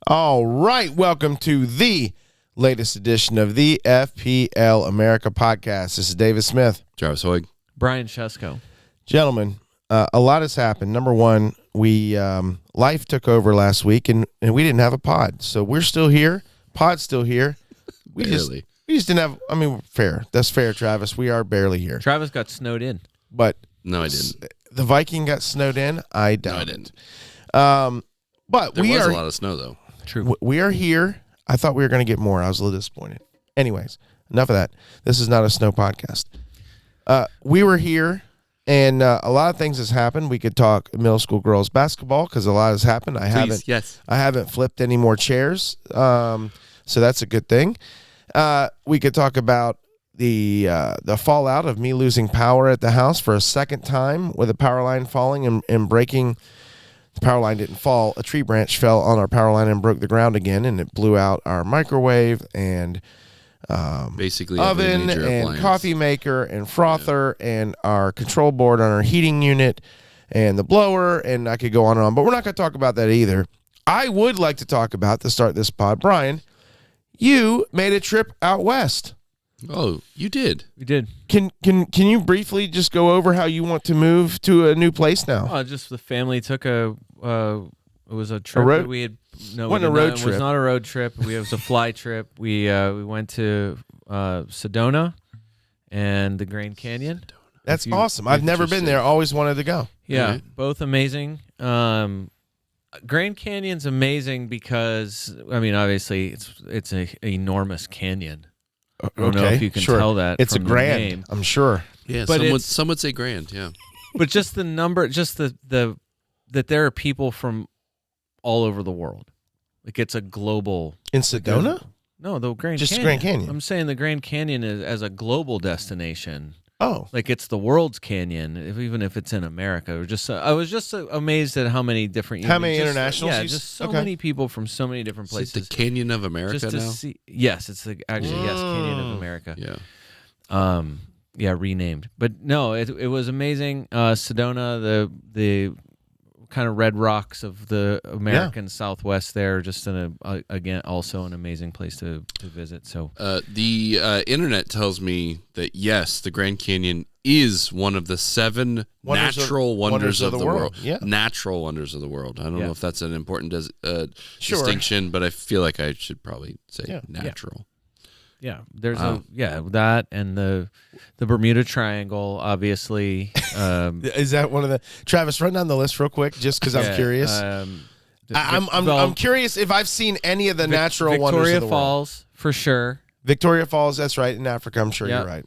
All right, welcome to the latest edition of the FPL America podcast. This is David Smith. Travis Hoig. Brian Shesko. Gentlemen, a lot has happened. Number one, life took over last week, and we didn't have a pod. So we're still here. Pod's still here. We just didn't have, fair. That's fair, Travis. We are barely here. Travis got snowed in. But No, I didn't. the Viking got snowed in. I don't. No, I didn't. But There was a lot of snow, though. True. We are here. I thought we were going to get more. I was a little disappointed. Anyways, enough of that. This is not a snow podcast. We were here, and a lot of things has happened. We could talk middle school girls basketball because a lot has happened. I haven't flipped any more chairs, so that's a good thing. We could talk about the fallout of me losing power at the house for a second time with a power line falling and breaking. The power line didn't fall. A tree branch fell on our power line and broke the ground again, and it blew out our microwave and basically oven and appliance. Coffee maker and frother and our control board on our heating unit and the blower, and I could go on and on. But we're not going to talk about that either. I would like to talk about, to start this pod, Brian, you made a trip out west. Oh, you did. We did. Can you briefly just go over how you want to move to a new place now? Just the family took it was a trip road- that we had. No, Wasn't we a did road not, trip. It was not a road trip. It was a fly trip. We went to Sedona and the Grand Canyon. That's awesome. I've never been there. Always wanted to go. Yeah, Mhm. both amazing. Grand Canyon's amazing because obviously it's an enormous canyon. I don't know if you can tell that. It's from a the grand, name. I'm sure. Yeah, But some would say grand, yeah. But just the number, just the that there are people from all over the world. Like it's a global. In Sedona? No, the Grand Just Canyon. Grand Canyon. I'm saying the Grand Canyon is as a global destination. Oh. Like it's the world's canyon, even if it's in America. I was just amazed at how many different. How many internationals? Yeah, just so many people from so many different Is it places. the Canyon of America just to now? see. Yes, it's yes, Canyon of America. Yeah. Yeah, renamed. But no, it was amazing. Sedona, the kind of red rocks of the American Southwest there, just again also an amazing place to visit. So the internet tells me that yes, the Grand Canyon is one of the 7 natural wonders of the world. Yeah. Natural wonders of the world. I don't know if that's an important distinction, but I feel like I should probably say natural. Yeah, there's that and the Bermuda Triangle, obviously. Is that one of the Travis? Run down the list real quick, just because I'm curious. I'm curious if I've seen any of the natural wonders of the world. Victoria Falls for sure. Victoria Falls, that's right, in Africa. I'm sure you're right.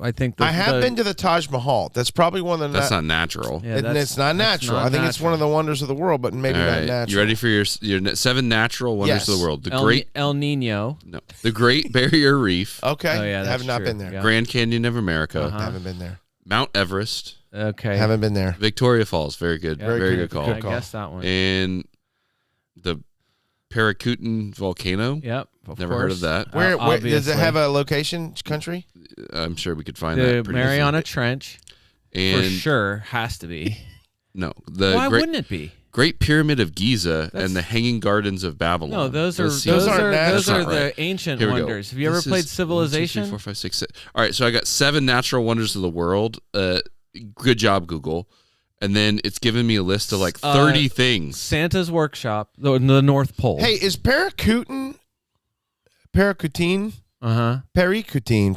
I think I have been to the Taj Mahal. That's probably one of the. That's not natural. Yeah, and it's not natural. I think it's one of the wonders of the world, but maybe not natural. You ready for your 7 natural wonders of the world? El Nino. No, the Great Barrier Reef. Okay. Oh, yeah, I have that's not true. been there. Yeah. Grand Canyon of America. Haven't been there. Mount Everest. Okay. Haven't been there. Victoria Falls. Very good. Yeah. Very good call. I guessed that one. And the Paracutan volcano. Yep. Never heard of that. Where does it have a location? Country? I'm sure we could find the that. Mariana Trench. And for sure has to be. No, Why wouldn't it be? Great Pyramid of Giza and the Hanging Gardens of Babylon. No, those are the ancient wonders. Have you ever played Civilization? 1, 2, 3, 4, 5, 6, 7. All right, so I got 7 natural wonders of the world. Good job, Google. And then it's given me a list of like 30 things. Santa's Workshop, the North Pole. Hey, is Paracutin? Paracutin,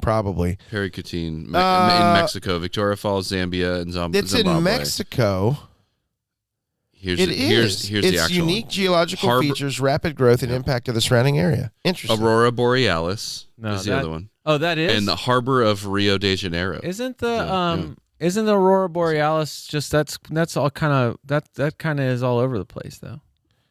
probably. Paracutin in Mexico, Victoria Falls, Zambia, and Zimbabwe. It's in Mexico. Here's It's the actual unique geological features, rapid growth, and impact of the surrounding area. Interesting. Aurora Borealis is the other one. Oh, that is? And the harbor of Rio de Janeiro. Isn't the isn't the Aurora Borealis just that's all kind of that kind of is all over the place though?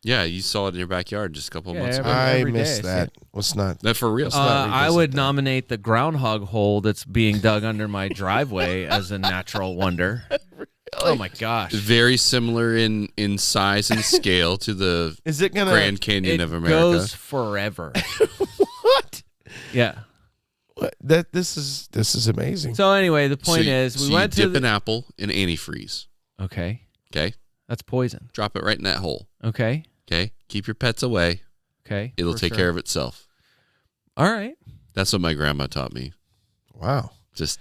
Yeah, you saw it in your backyard just a couple of months ago. I missed that. What's not that for real? I would nominate the groundhog hole that's being dug under my driveway as a natural wonder. Really? Oh my gosh! Very similar in size and scale to the Grand Canyon of America. It goes forever. What? Yeah. What? This is amazing. So anyway, the point is, we went to dip an apple in antifreeze. Okay. That's poison. Drop it right in that hole. Okay. Okay? Keep your pets away. Okay. It'll take care of itself. All right. That's what my grandma taught me. Wow. Just,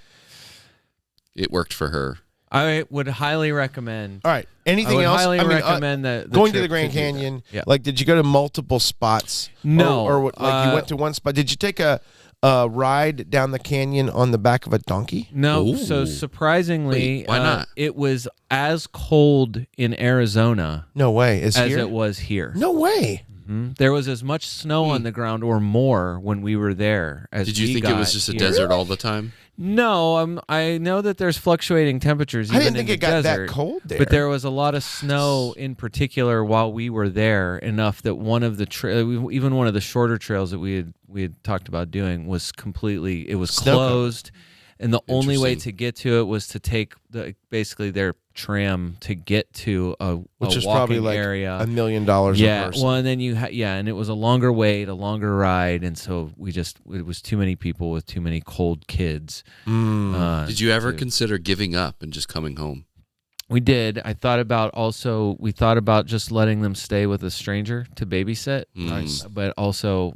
it worked for her. I would highly recommend. All right. Anything else? Highly recommend the going to trip the Grand do that. Canyon. Yeah. Like, did you go to multiple spots? No. Or what, like you went to one spot. Did you take a ride down the canyon on the back of a donkey? No. Ooh. So surprisingly, Wait, why not? It was as cold in Arizona No way. as here? it was here. No way. There was as much snow on the ground or more when we were there as Did you we think it got was just a here. desert all the time? No, I know that there's fluctuating temperatures. I Even didn't think in it the got desert, that cold there. But there was a lot of snow in particular while we were there, enough that one of the even one of the shorter trails that we had talked about doing was completely Snow closed, and the only way Interesting. to get to it was to take basically their tram to get to a Which is walking probably like area. $1 million a Yeah, person. well, and then and it was a longer wait, a longer ride, and so it was too many people with too many cold kids. Did you ever consider giving up and just coming home? We did. We thought about just letting them stay with a stranger to babysit. Nice. But also,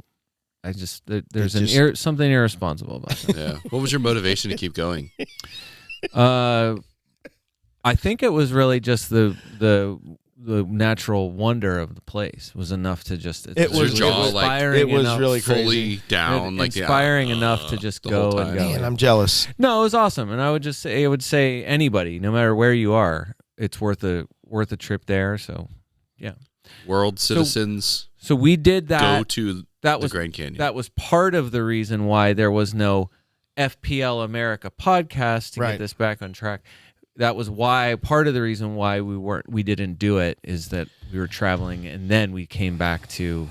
there's It's something irresponsible about that. Yeah. What was your motivation to keep going? I think it was really just the natural wonder of the place was enough to just. It was jaw, like, inspiring it was enough, really Fully crazy. down, like inspiring enough to just the go whole and time. go. Man, I'm jealous. No, it was awesome, and I would say anybody, no matter where you are, it's worth a trip there. So, yeah. World citizens So we did that. go to That the was Grand Canyon. That was part of the reason why there was no FPL America podcast to Right. get this back on track. That was why part of the reason why we didn't do it is that we were traveling and then we came back to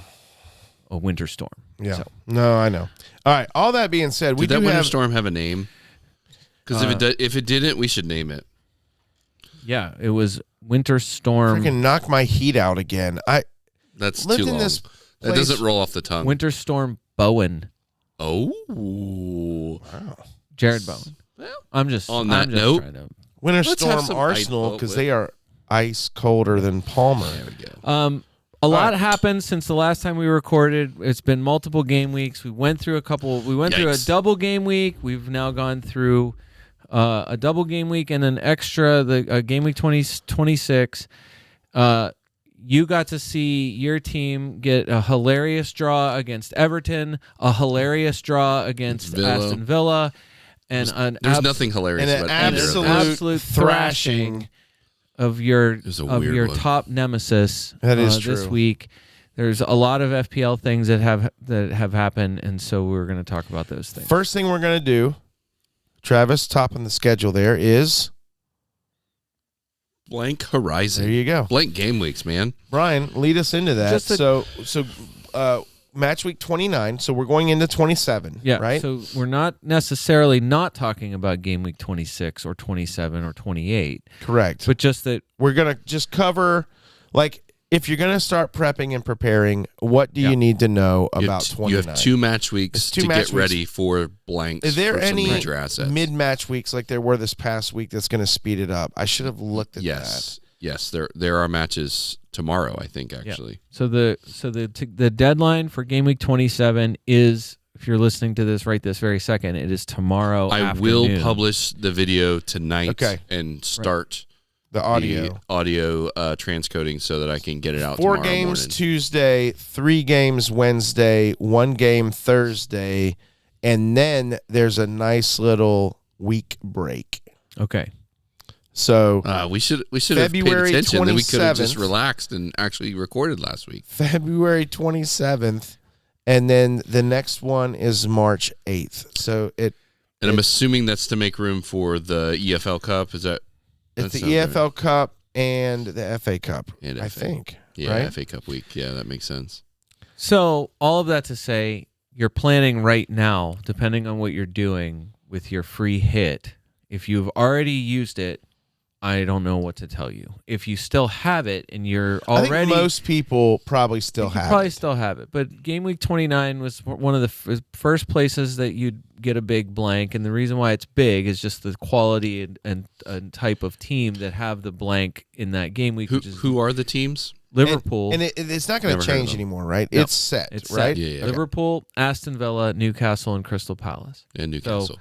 a winter storm. Yeah. So, No, I know. All right. All that being said, we Did that do winter have. storm have a name? Because if it didn't, we should name it. yeah, it was winter storm. Freaking knock my heat out again. I That's lived too in long. this That place- doesn't roll off the tongue. Winter storm Bowen. Oh. Wow. Jared Bowen. Well, I'm just on that I'm just note- trying to- Winter Let's have Storm some Arsenal, ice- because they are ice colder than Palmer. There we go. A lot right. happened since the last time we recorded. It's been multiple game weeks. We went through through a Yikes. double game week. We've now gone through a double game week and an extra, the game week 26. You got to see your team get a hilarious draw against Everton, a hilarious draw against Villa. Aston Villa, and There's nothing hilarious And an about either of them. absolute thrashing of your was a weird one. top nemesis. That is this true. week. There's a lot of FPL things that have happened, and so we're going to talk about those things. First thing we're going to do, Travis, top on the schedule there is. Blank horizon. There you go. Blank game weeks, man. Brian, lead us into that. Just a- So match week 29. So we're going into 27. Yeah, Right. so we're not necessarily not talking about game week 26 or 27 or 28, Correct. but just that We're going to just cover, like, if you're going to start prepping and preparing, what do you need to know about 29? You have 2 match weeks It's 2 to match get ready for blanks. Is there for some any major assets. mid-match weeks like there were this past week that's going to speed it up? I should have looked at Yes. Yes, there are matches tomorrow, I think, actually. so the deadline for game week 27 is, if you're listening to this right this very second, it is tomorrow I afternoon. will publish the video tonight Okay. and start The audio. the audio transcoding so that I can get it out 4 tomorrow games morning. Tuesday, 3 games Wednesday, 1 game Thursday, and then there's a nice little week break. Okay. So We should have February paid attention. Then we could have just 27th. relaxed and actually recorded last week. February 27th, and then the next one is March 8th. So And I'm assuming that's to make room for the EFL Cup. Is that? it's the that sounds EFL Cup and the FA Cup, And I FA. think. Yeah, right? FA Cup week. Yeah, that makes sense. So all of that to say, you're planning right now, depending on what you're doing with your free hit. If you've already used it, I don't know what to tell you. If you still have it and you're I already, think most people probably still have probably it. still have it. But Game Week 29 was one of the first places that you'd get a big blank, and the reason why it's big is just the quality and type of team that have the blank in that game week. Who are the teams? Liverpool. And it's not going to change anymore, right? Nope. It's set, It's right? set. Yeah. Liverpool, Aston Villa, Newcastle, and Crystal Palace. And Newcastle. So,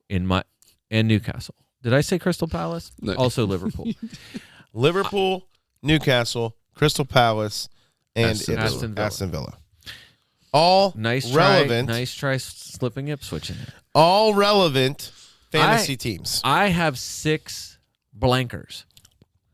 and Newcastle. Did I say Crystal Palace? No. Also Liverpool. Liverpool, Newcastle, Crystal Palace, and Aston Villa. All Nice relevant. Nice try slipping Ipswich in there. All relevant fantasy teams. I have 6 blankers.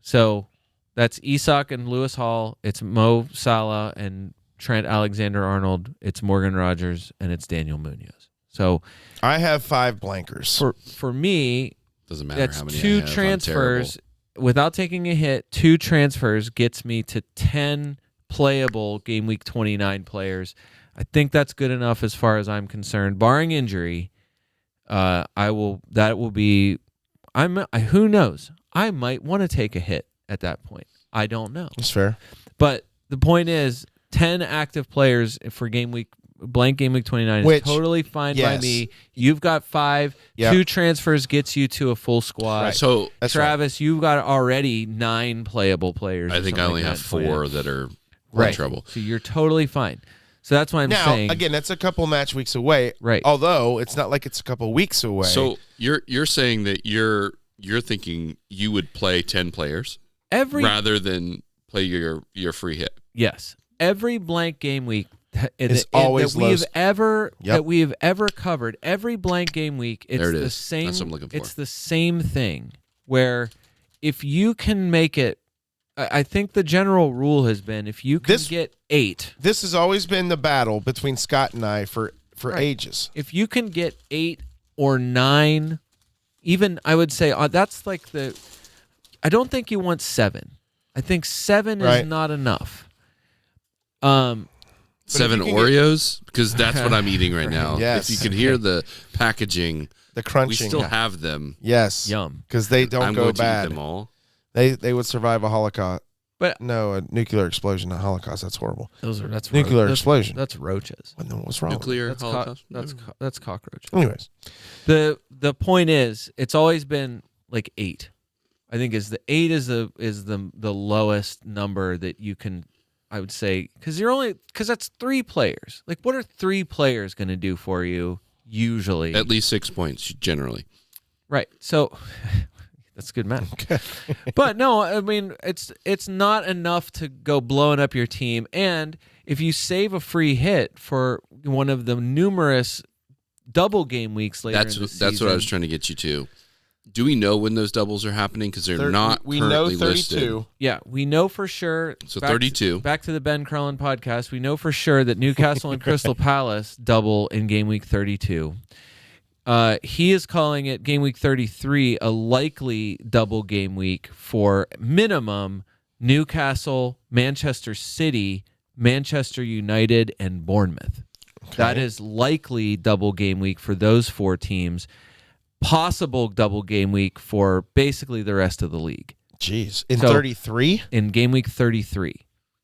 So that's Isak and Lewis Hall. It's Mo Salah and Trent Alexander-Arnold. It's Morgan Rogers, and it's Daniel Munoz. So I have 5 blankers. for me, Doesn't matter that's how many 2 I have. transfers. Without taking a hit, 2 transfers gets me to 10 playable Game Week 29 players. I think that's good enough as far as I'm concerned. Barring injury, who knows? I might want to take a hit at that point. I don't know. That's fair. But the point is, 10 active players for Game Week 29 Which, is totally fine by yes. me. You've got 5. Yep. 2 transfers gets you to a full squad. Right. So That's Travis, you've got already 9 playable players. I think I only have 4 that are in trouble. So you're totally fine. So that's why I'm now, saying. again, that's a couple match weeks away. Right. Although it's not like it's a couple weeks away. So you're saying that you're thinking you would play 10 players rather than play your free hit. Yes. Every blank game week It's always that we have ever covered, every blank game week, it's There it the is. same. That's what I'm looking for. It's the same thing where if you can make it, I think the general rule has been if you can get 8. This has always been the battle between Scott and I for Right. ages. If you can get 8 or 9, even I would say that's like I don't think you want 7. I think 7 Right. is not enough. 7 if you can Oreos, because that's what I'm eating right now. Yes. If you can hear the packaging, The crunching. we still have them. Yes. Yum. Because they don't I'm go going bad. to eat them all. They would survive a Holocaust. But No, a nuclear explosion, not Holocaust. That's horrible. that's Nuclear explosion. That's roaches. Well, no, what's wrong? Nuclear That's Holocaust. that's cockroach. Anyways, The point is, it's always been like 8. I think is the 8 is the lowest number that you can. I would say because that's 3 players. Like, what are 3 players going to do for you usually? At least 6 points generally. Right. So that's good math. But no, I mean it's not enough to go blowing up your team. And if you save a free hit for one of the numerous double game weeks later, That's what I was trying to get you to. Do we know when those doubles are happening? Because they're not we know currently 32. listed. Yeah, we know for sure. So 32. Back to the Ben Crellin podcast. We know for sure that Newcastle and Crystal Palace double in game week 32. He is calling it game week 33 a likely double game week for minimum Newcastle, Manchester City, Manchester United, and Bournemouth. Okay. That is likely double game week for those 4 teams. Possible double game week for basically the rest of the league. Jeez. In So- 33? In game week 33.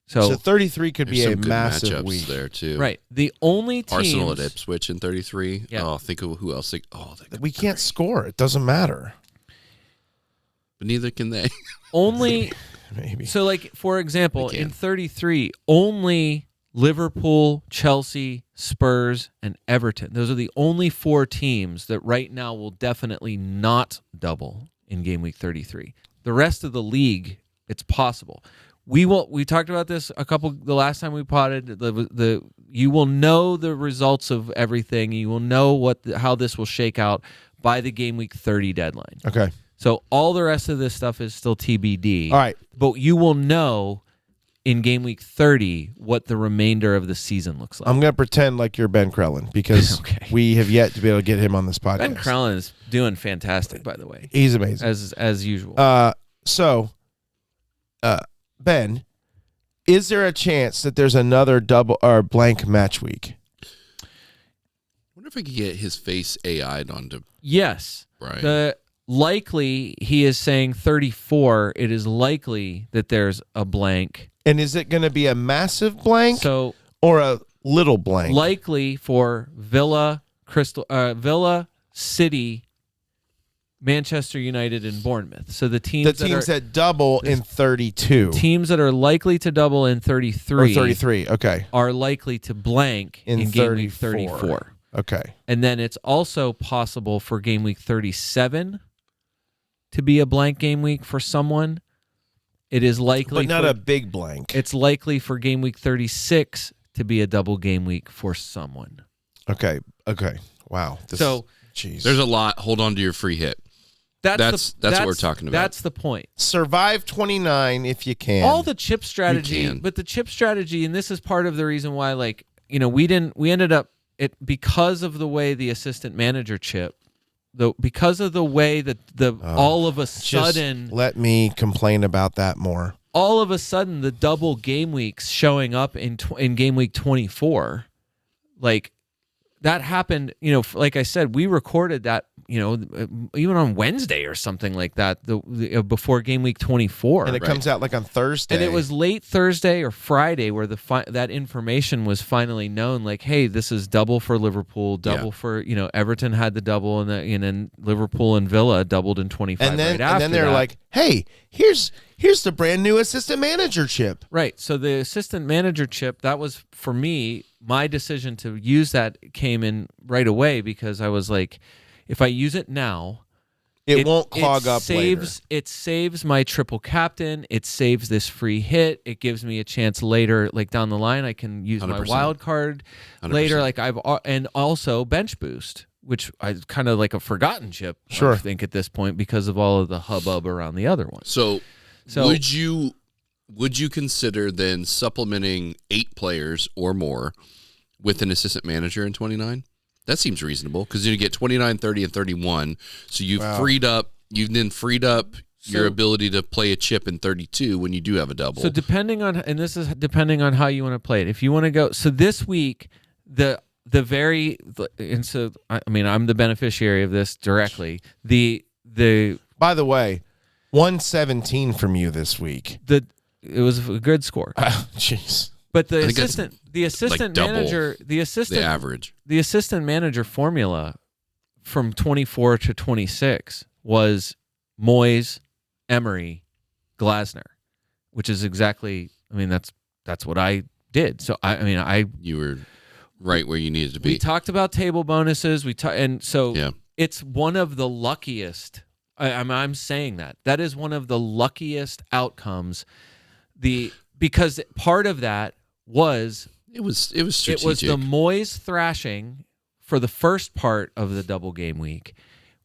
So 33 could There's be some a good massive matchups week. there too. Right. The only teams, Arsenal at Ipswich in 33. Yeah. Oh, think of who else. We can't score. It doesn't matter. But neither can they. only Maybe. so like for example, They can. in 33, only Liverpool, Chelsea, Spurs, and Everton. Those are the only 4 teams that right now will definitely not double in game week 33. The rest of the league, it's possible. We talked about this the last time we potted. You will know the results of everything. You will know how this will shake out by the game week 30 deadline. Okay. So all the rest of this stuff is still TBD. All right. But you will know in game week 30 what the remainder of the season looks like. I'm going to pretend like you're Ben Crellin because Okay. we have yet to be able to get him on this podcast. Ben Crellin is doing fantastic, by the way, He's amazing. as usual. So, Ben, is there a chance that there's another double or blank match week? I wonder if I could get his face AI'd onto Yes. Brian. likely he is saying 34. It is likely that there's a blank. And is it going to be a massive blank or a little blank? Likely for Villa, City, Manchester United, and Bournemouth. So the teams that double in 32. Teams that are likely to double in 33. Or 33, okay. Are likely to blank in game week 34. Okay. And then it's also possible for game week 37 to be a blank game week for someone. It is likely, but not a big blank. It's likely for game week 36 to be a double game week for someone. Okay. Wow. There's a lot. Hold on to your free hit. That's what we're talking about. That's the point. Survive 29 if you can. All the chip strategy, but the chip strategy, and this is part of the reason why, we ended up because of the way the assistant manager chip. Because of the way that all of a sudden, let me complain about that more. All of a sudden, the double game weeks showing up in game week 24, that happened. Like I said, we recorded that. Even on Wednesday or something like that, before game week 24, and it comes out on Thursday, and it was late Thursday or Friday where that information was finally known. Like, hey, this is double for Liverpool, double for Everton had the double, and then Liverpool and Villa doubled in 25. And then right they're like, hey, here's the brand new assistant manager chip. Right. So the assistant manager chip, that was for me. My decision to use that came in right away because I was like, if I use it now, it won't clog up later. It saves my triple captain. It saves this free hit. It gives me a chance later, down the line, I can use 100%. My wild card 100%. Later. And also bench boost, which I kind of like a forgotten chip. Sure. I think at this point because of all of the hubbub around the other ones. So would you consider then supplementing 8 players or more with an assistant manager in 29? That seems reasonable because you get 29, 30, and 31. So you've freed up your ability to play a chip in 32 when you do have a double. So depending on how you want to play it. If you want to go, so this week I'm the beneficiary of this directly. By the way, 117 from you this week. It was a good score. Jeez. But the assistant manager, the average. The assistant manager formula from 24 to 26 was Moyes, Emery, Glasner, which is exactly. That's what I did. So you were right where you needed to be. We talked about table bonuses. It's one of the luckiest. I'm saying that is one of the luckiest outcomes. Because part of that was it was strategic. It was the Moyes thrashing for the first part of the double game week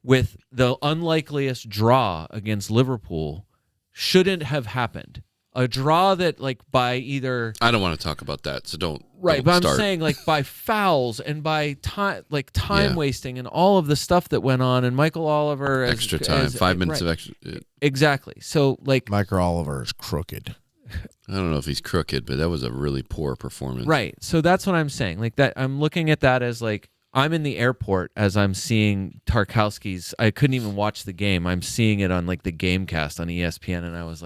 with the unlikeliest draw against Liverpool shouldn't have happened. A draw that by either I don't want to talk about that, so don't. Right, don't but I'm saying by fouls and by time wasting and all of the stuff that went on, and Michael Oliver extra time, 5 minutes of extra. Exactly. So Michael Oliver is crooked. I don't know if he's crooked, but that was a really poor performance. Right. So that's what I'm saying. That I'm looking at that as I'm in the airport as I'm seeing Tarkowski's. I couldn't even watch the game. I'm seeing it on the Gamecast on ESPN, and I was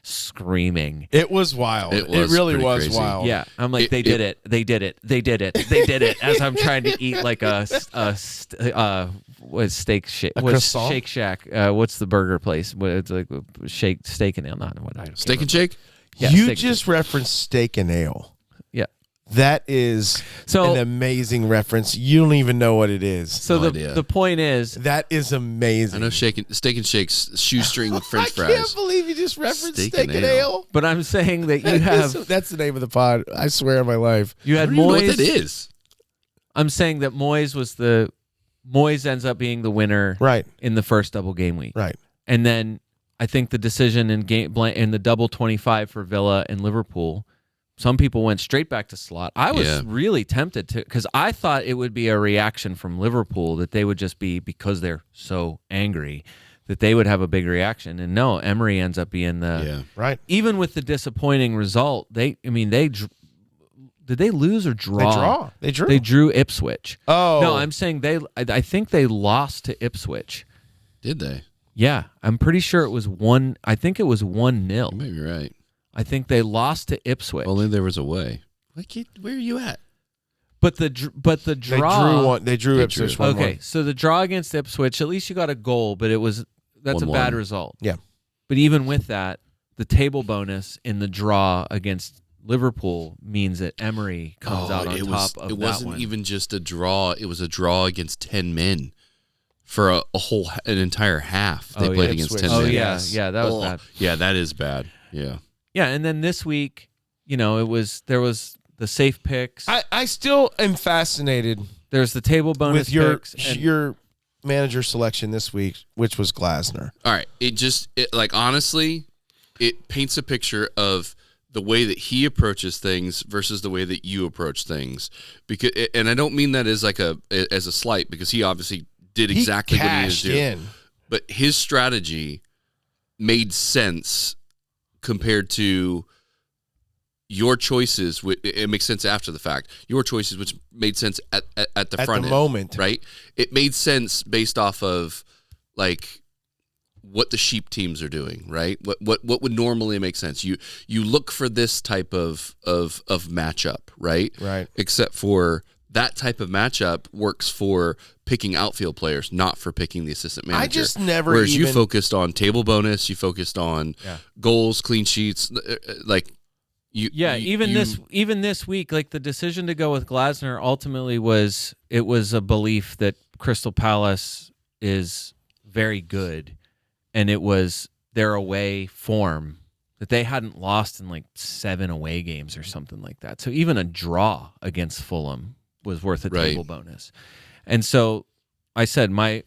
screaming. It was wild. It really was crazy. Wild. Yeah. I'm they did it. They did it. They did it. They did it. As I'm trying to eat steak shake. What's Shake Shack? What's the burger place? It's shake steak and ale. Not what I. Steak and Shake. Yeah, you just referenced steak and ale. Yeah. That is an amazing reference. You don't even know what it is. So the point is that is amazing. I know Steak and Shake's shoestring with French fries. I can't believe you just referenced steak and ale. But I'm saying that you have that's the name of the pod. I swear on my life. You had Moyes. Know what that is. I'm saying that Moyes ends up being the winner in the first double game week. Right. And then I think the decision in the double 25 for Villa and Liverpool, some people went straight back to slot. I was really tempted to, because I thought it would be a reaction from Liverpool that they would just be, because they're so angry, that they would have a big reaction. And no, Emery ends up being even with the disappointing result. Did they lose or draw? They drew. They drew Ipswich. Oh no, I'm saying I think they lost to Ipswich. Did they? Yeah, I'm pretty sure it was one. I think it was 1-0. You may be right. I think they lost to Ipswich. Only there was a way. Where are you at? But the draw. They drew Ipswich 1-1. Okay, so the draw against Ipswich, at least you got a goal, but that's 1-1. a bad result. Yeah. But even with that, the table bonus in the draw against Liverpool means that Emery comes out on top of that one. It wasn't even just a draw. It was a draw against 10 men for an entire half. They played against 10 men. Oh, yeah. Yeah, that was bad. Yeah, that is bad. Yeah. Yeah, and then this week, there was the safe picks. I still am fascinated There's the table bonus with picks. your manager selection this week, which was Glasner. All right. Honestly, it paints a picture of the way that he approaches things versus the way that you approach things. And I don't mean that as as a slight, because he obviously did exactly what he needed to do. But his strategy made sense compared to your choices. It makes sense after the fact. Your choices, which made sense at the front end, moment, right? It made sense based off of what the sheep teams are doing, right? What would normally make sense? You look for this type of matchup, right? Right. Except for that type of matchup works for picking outfield players, not for picking the assistant manager. I just never. Whereas you focused on table bonus, you focused on goals, clean sheets, even this week, like the decision to go with Glasner ultimately was a belief that Crystal Palace is very good. And it was their away form that they hadn't lost in 7 away games or something like that. So even a draw against Fulham was worth a table bonus. And so I said I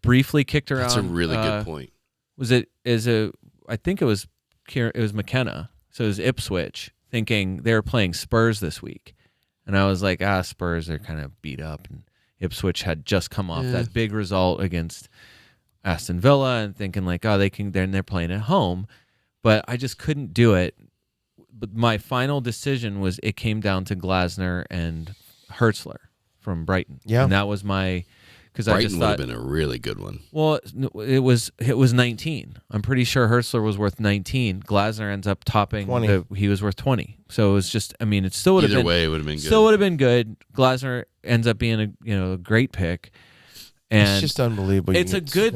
briefly kicked around. That's a really good point. I think it was McKenna. So it was Ipswich, thinking they were playing Spurs this week. And I was like, Spurs are kind of beat up. And Ipswich had just come off that big result against Aston Villa, and thinking they're playing at home, but I just couldn't do it. But my final decision was it came down to Glasner and Hertzler from Brighton. Yeah, and that was because I just thought would have been a really good one. Well, it was 19. I'm pretty sure Hertzler was worth 19. Glasner ends up topping 20. He was worth 20. So it was just, it still would have been. Either way, it would have been good. Still would have been good. Glasner ends up being a great pick. And it's just unbelievable. It's a good.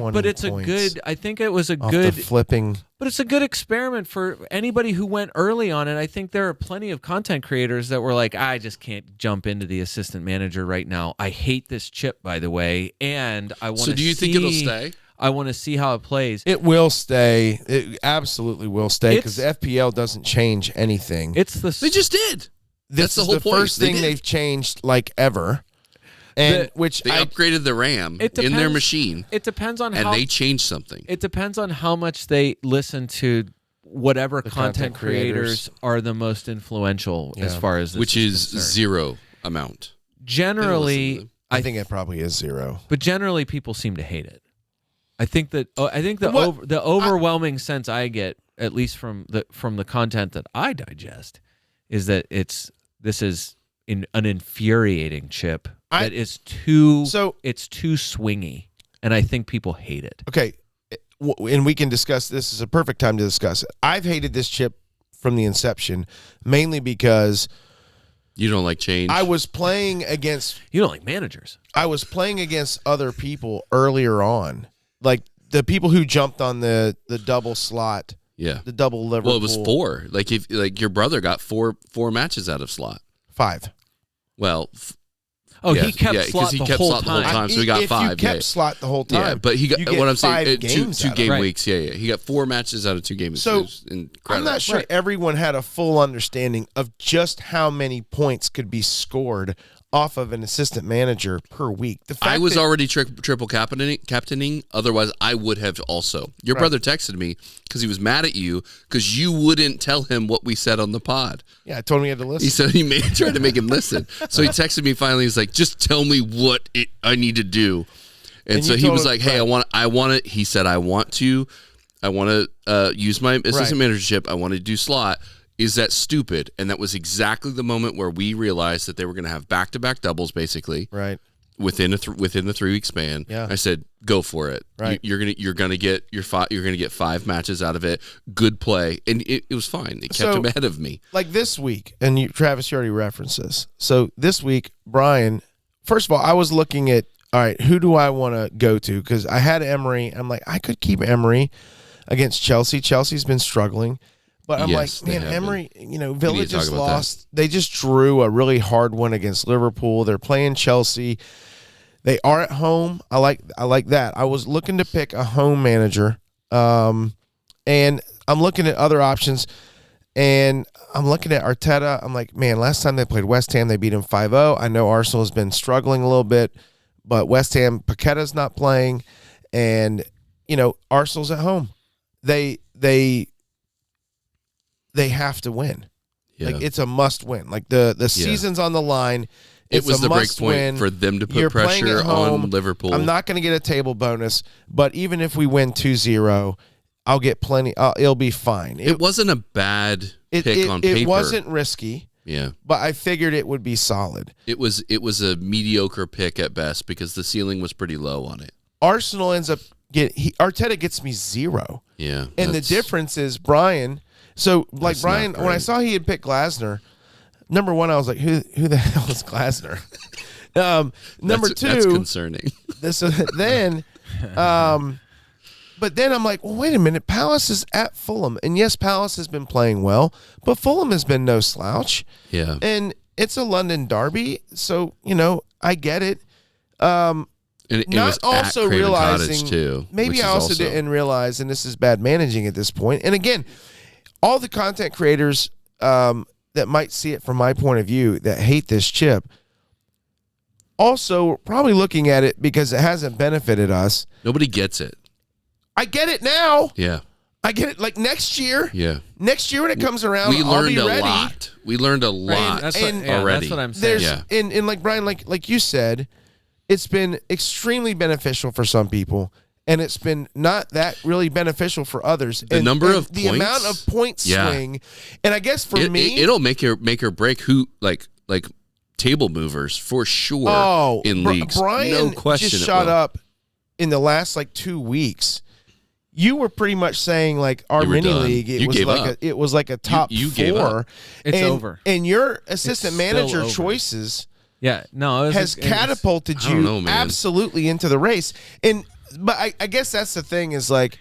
I think it was a good flipping. But it's a good experiment for anybody who went early on it. I think there are plenty of content creators that were like, I just can't jump into the assistant manager right now. I hate this chip, by the way, and I want to. So do you think it'll stay? I want to see how it plays. It will stay. It absolutely will stay because the FPL doesn't change anything. They just did. That's the whole point. First thing they've changed ever. And they upgraded the RAM in their machine. It depends on how they changed something. It depends on how much they listen to whatever content creators are the most influential as far as this which is concerned. Zero amount. Generally, I think it probably is zero. But generally, people seem to hate it. I think the overwhelming sense I get, at least from the content that I digest, is that this is an infuriating chip. It's too swingy, and I think people hate it. Okay, and we can discuss this. This is a perfect time to discuss it. I've hated this chip from the inception, mainly because you don't like change. I was playing against. You don't like managers. I was playing against other people earlier on, like the people who jumped on the double slot. Yeah, the double Liverpool. Well, it was 4. If your brother got four matches out of slot. 5. Well. He kept slot the whole time. So he got 5. If you kept slot the whole time, but he got what I'm saying. 2 game right. weeks. Yeah. He got 4 matches out of 2 game weeks. So incredible. I'm not sure everyone had a full understanding of just how many points could be scored off of an assistant manager per week. I was already triple captaining. Otherwise, I would have also. Your brother texted me because he was mad at you because you wouldn't tell him what we said on the pod. Yeah, I told him he had to listen. He said tried to make him listen. So he texted me finally. He's like, just tell me what I need to do. And so he was like, hey, I want it. He said, I want to use my assistant managership. I want to do slot. Is that stupid? And that was exactly the moment where we realized that they were going to have back-to-back doubles, basically. Right. within the 3-week span. Yeah. I said, go for it. Right. You're gonna get 5 matches out of it. Good play, and it was fine. It kept him ahead of me. Like this week, and Travis, you already referenced this. So this week, Brian, first of all, I was looking at, all right, who do I want to go to? Because I had Emery. I'm like, I could keep Emery against Chelsea. Chelsea's been struggling. But I'm Yes, like, man, Emery, Villa to talk just about lost. They just drew a really hard one against Liverpool. They're playing Chelsea. They are at home. I like that. I was looking to pick a home manager, and I'm looking at other options, and I'm looking at Arteta. I'm like, man, last time they played West Ham, they beat them 5-0. I know Arsenal has been struggling a little bit, but West Ham, Paqueta's not playing, and Arsenal's at home. They have to win. Yeah. Like it's a must win. Like the season's on the line. It was the break point win. for them to put You're playing pressure at home. on Liverpool. I'm not going to get a table bonus, but even if we win 2-0, I'll get plenty. It'll be fine. It wasn't a bad pick on paper. It wasn't risky. Yeah, but I figured it would be solid. It was a mediocre pick at best because the ceiling was pretty low on it. Arsenal ends up Arteta gets me 0. Yeah, and the difference is Brian. So like Brian, when I saw he had picked Glasner, number one, I was like, who the hell is Glasner? Number two, that's concerning. But then I'm like, well, wait a minute. Palace is at Fulham, and yes, Palace has been playing well, but Fulham has been no slouch. Yeah, and it's a London derby, so I get it. And it not was also at Craven realizing Cottage too. Maybe I also didn't realize, and this is bad managing at this point. And again, all the content creators that might see it from my point of view that hate this chip, also probably looking at it because it hasn't benefited us. Nobody gets it. I get it now. Yeah. I get it. Like next year. Yeah. Next year when it comes around, I'll be ready. lot. We learned a lot already. That's what I'm saying. And like Brian, like you said, it's been extremely beneficial for some people, and it's been not that really beneficial for others. The number of the points, amount of point swing, and I guess for me, it'll make or break who like table movers for sure in leagues. Brian no question just shot up in the last 2 weeks. You were pretty much saying like our mini done. league. It was like a top you gave 4. up. It's over. And your assistant manager over. choices. Yeah, no, has catapulted you absolutely into the race. But I guess that's the thing is like,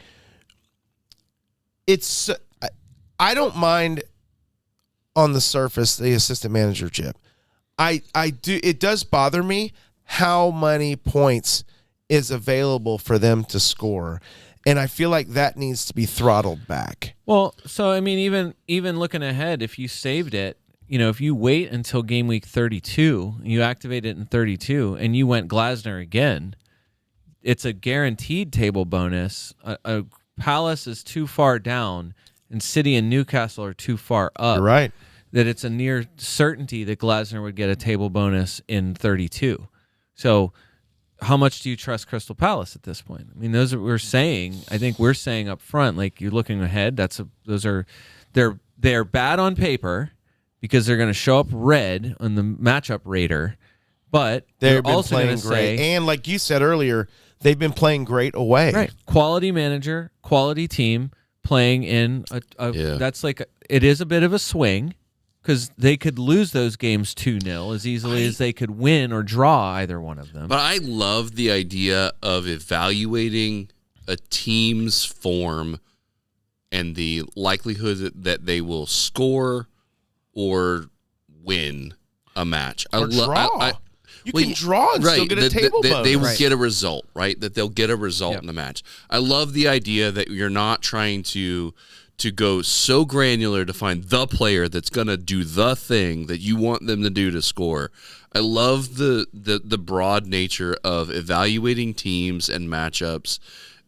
I don't mind on the surface the assistant manager chip. I do. It does bother me how many points is available for them to score. And I feel like that needs to be throttled back. Well, so I mean, even looking ahead, if you saved it, if you wait until game week 32, you activate it in 32, and you went Glasner again, it's a guaranteed table bonus. A Palace is too far down, and City and Newcastle are too far up. You're right. That it's a near certainty that Glasner would get a table bonus in 32. So how much do you trust Crystal Palace at this point? I mean, those are we're saying. I think we're saying up front, like you're looking ahead. They're bad on paper because they're going to show up red on the matchup radar, but they've been also playing great. And like you said earlier, they've been playing great away. Right, quality manager, quality team playing in that's it is a bit of a swing. Because they could lose those games 2-0 as easily as they could win or draw either one of them. But I love the idea of evaluating a team's form and the likelihood that they will score or win a match. Or draw. You can draw and still get a table bonus. They will get a result, right? That they'll get a result in the match. I love the idea that you're not trying to go so granular to find the player that's going to do the thing that you want them to do to score. I love the broad nature of evaluating teams and matchups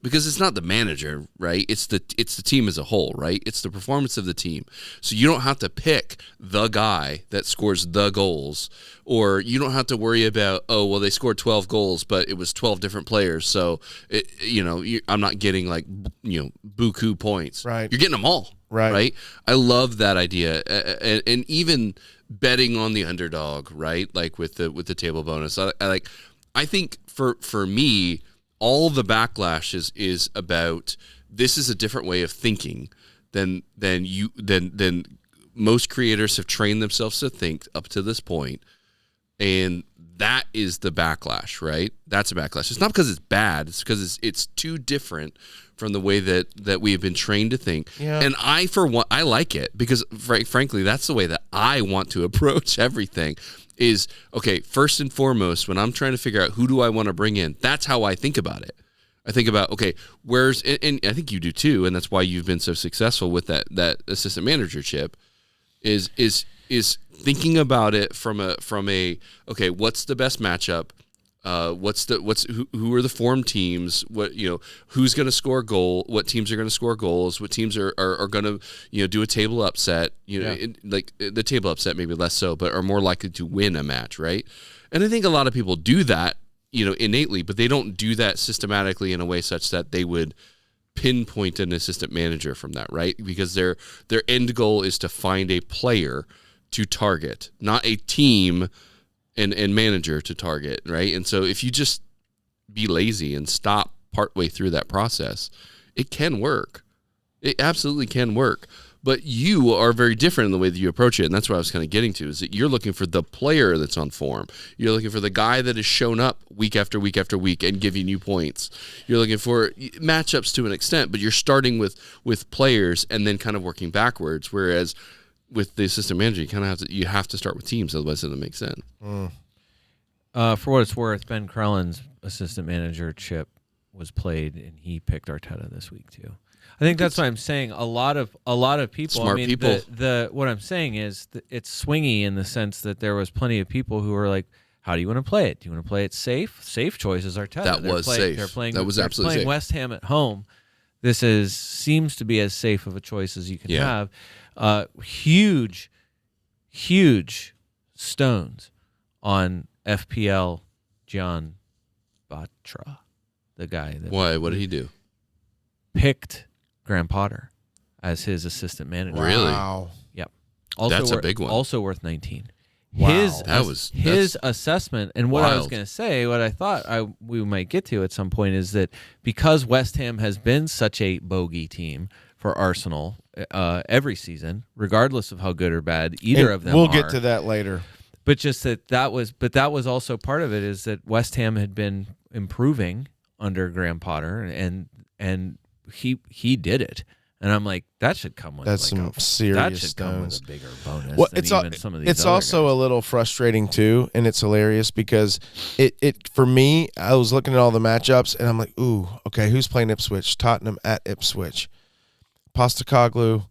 because it's not the manager, right? It's the team as a whole, right? It's the performance of the team. So you don't have to pick the guy that scores the goals, or you don't have to worry about, they scored 12 goals, but it was 12 different players. So, I'm not getting buku points. Right. You're getting them all. Right. I love that idea. And even betting on the underdog, right? Like with the table bonus. I think for me, all the backlash is about this is a different way of thinking than most creators have trained themselves to think up to this point, and that is the backlash, right? That's a backlash. It's not because it's bad. It's because it's too different from the way that we have been trained to think. Yeah. And I, for one, I like it because, frankly, that's the way that I want to approach everything. Is okay. First and foremost, when I'm trying to figure out who do I want to bring in, that's how I think about it. I think about, okay, and I think you do too, and that's why you've been so successful with that assistant managership. Is thinking about it from a okay, what's the best matchup? Who are the form teams? Who's going to score a goal? What teams are going to score goals? What teams are going to do a table upset? Like the table upset maybe less so, but are more likely to win a match, right? And I think a lot of people do that, innately, but they don't do that systematically in a way such that they would pinpoint an assistant manager from that, right? Because their end goal is to find a player to target, not a team and manager to target, right? And so if you just be lazy and stop partway through that process, it can work. It absolutely can work. But you are very different in the way that you approach it, and that's what I was kind of getting to, is that you're looking for the player that's on form. You're looking for the guy that has shown up week after week after week and giving you points. You're looking for matchups to an extent, but you're starting with players and then kind of working backwards, whereas with the assistant manager, you have to start with teams, otherwise it doesn't make sense. For what it's worth, Ben Krellen's assistant manager chip was played, and he picked Arteta this week too. I think that's what I'm saying. A lot of people. Smart people. What I'm saying is it's swingy in the sense that there was plenty of people who were like, "How do you want to play it? Do you want to play it safe? Safe choice is Arteta. That was safe. They're playing. That was absolutely playing safe. West Ham at home. This seems to be as safe of a choice as you can have. Huge stones on FPL John Batra, the guy that Why? What did he do? picked Graham Potter as his assistant manager. Really? Wow. Yep. Also That's a big one. Also worth 19. Wow. His assessment, and what I was wild. going to say, what I thought we might get to at some point is that because West Ham has been such a bogey team for Arsenal every season, regardless of how good or bad either of them We'll are. get to that later. But just that was also part of it, is that West Ham had been improving under Graham Potter, and he did it. And I'm like, that should come with That's some serious that should come with stones. a bigger bonus Well, than even some of these it's other also guys. a little frustrating too, and it's hilarious because it for me, I was looking at all the matchups and I'm like, ooh, okay, who's playing Ipswich? Tottenham at Ipswich. Postecoglou,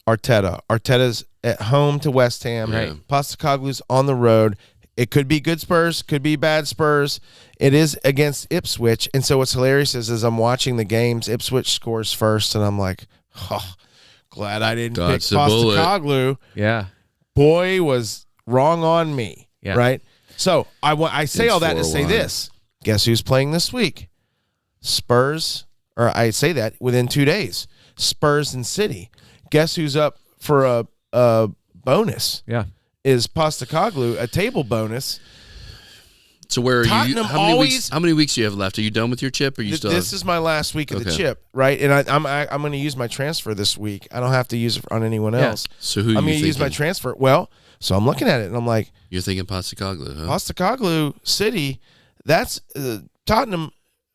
Arteta. Arteta's at home to West Ham. Right. Postecoglou's on the road. It could be good Spurs, could be bad Spurs. It is against Ipswich. And so what's hilarious is as I'm watching the games, Ipswich scores first, and I'm like, oh, glad I didn't pick Dodged a bullet. Postecoglou. Yeah. Boy, was wrong on me. Yeah. Right? So I say It's all that to say 4-1. this. Guess who's playing this week? Spurs, or I say that within 2 days. Spurs and City. Guess who's up for a bonus? Yeah. Is Postecoglou, a table bonus. So where are you? Tottenham How many weeks do you have left? Are you done with your chip? Or you still? This is my last week of the Okay. chip, right? And I'm going to use my transfer this week. I don't have to use it on anyone Yeah. else. So who I'm you going to use my thinking? transfer. Well, so I'm looking at it and I'm like, You're thinking Postecoglou, huh? Postecoglou City, that's Tottenham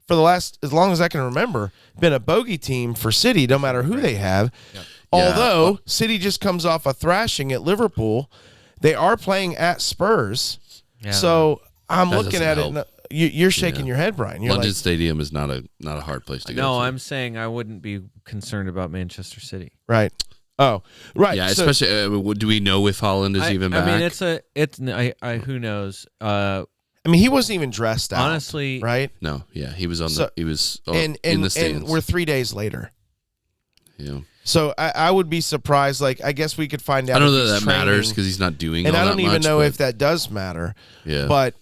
for the last, as long as I can remember, been a bogey team for City, no matter who they have. Yeah. Although City just comes off a thrashing at Liverpool, they are playing at Spurs. Yeah. So I'm That looking doesn't at help. it. And you're shaking your head, Brian. You're London like, Stadium is not a hard place to go. No, to. I'm saying I wouldn't be concerned about Manchester City. right. Oh, right. Yeah, So- especially. Do we know if Holland is even back? I mean, who knows? I mean, he wasn't even dressed out. Honestly, right? No. Yeah, he was on So- he was And in the stands. and we're 3 days later. yeah. So I would be surprised. Like, I guess we could find out. I don't if know he's that matters training. because he's not doing. And all I don't that even much, know but- if that does matter. Yeah. But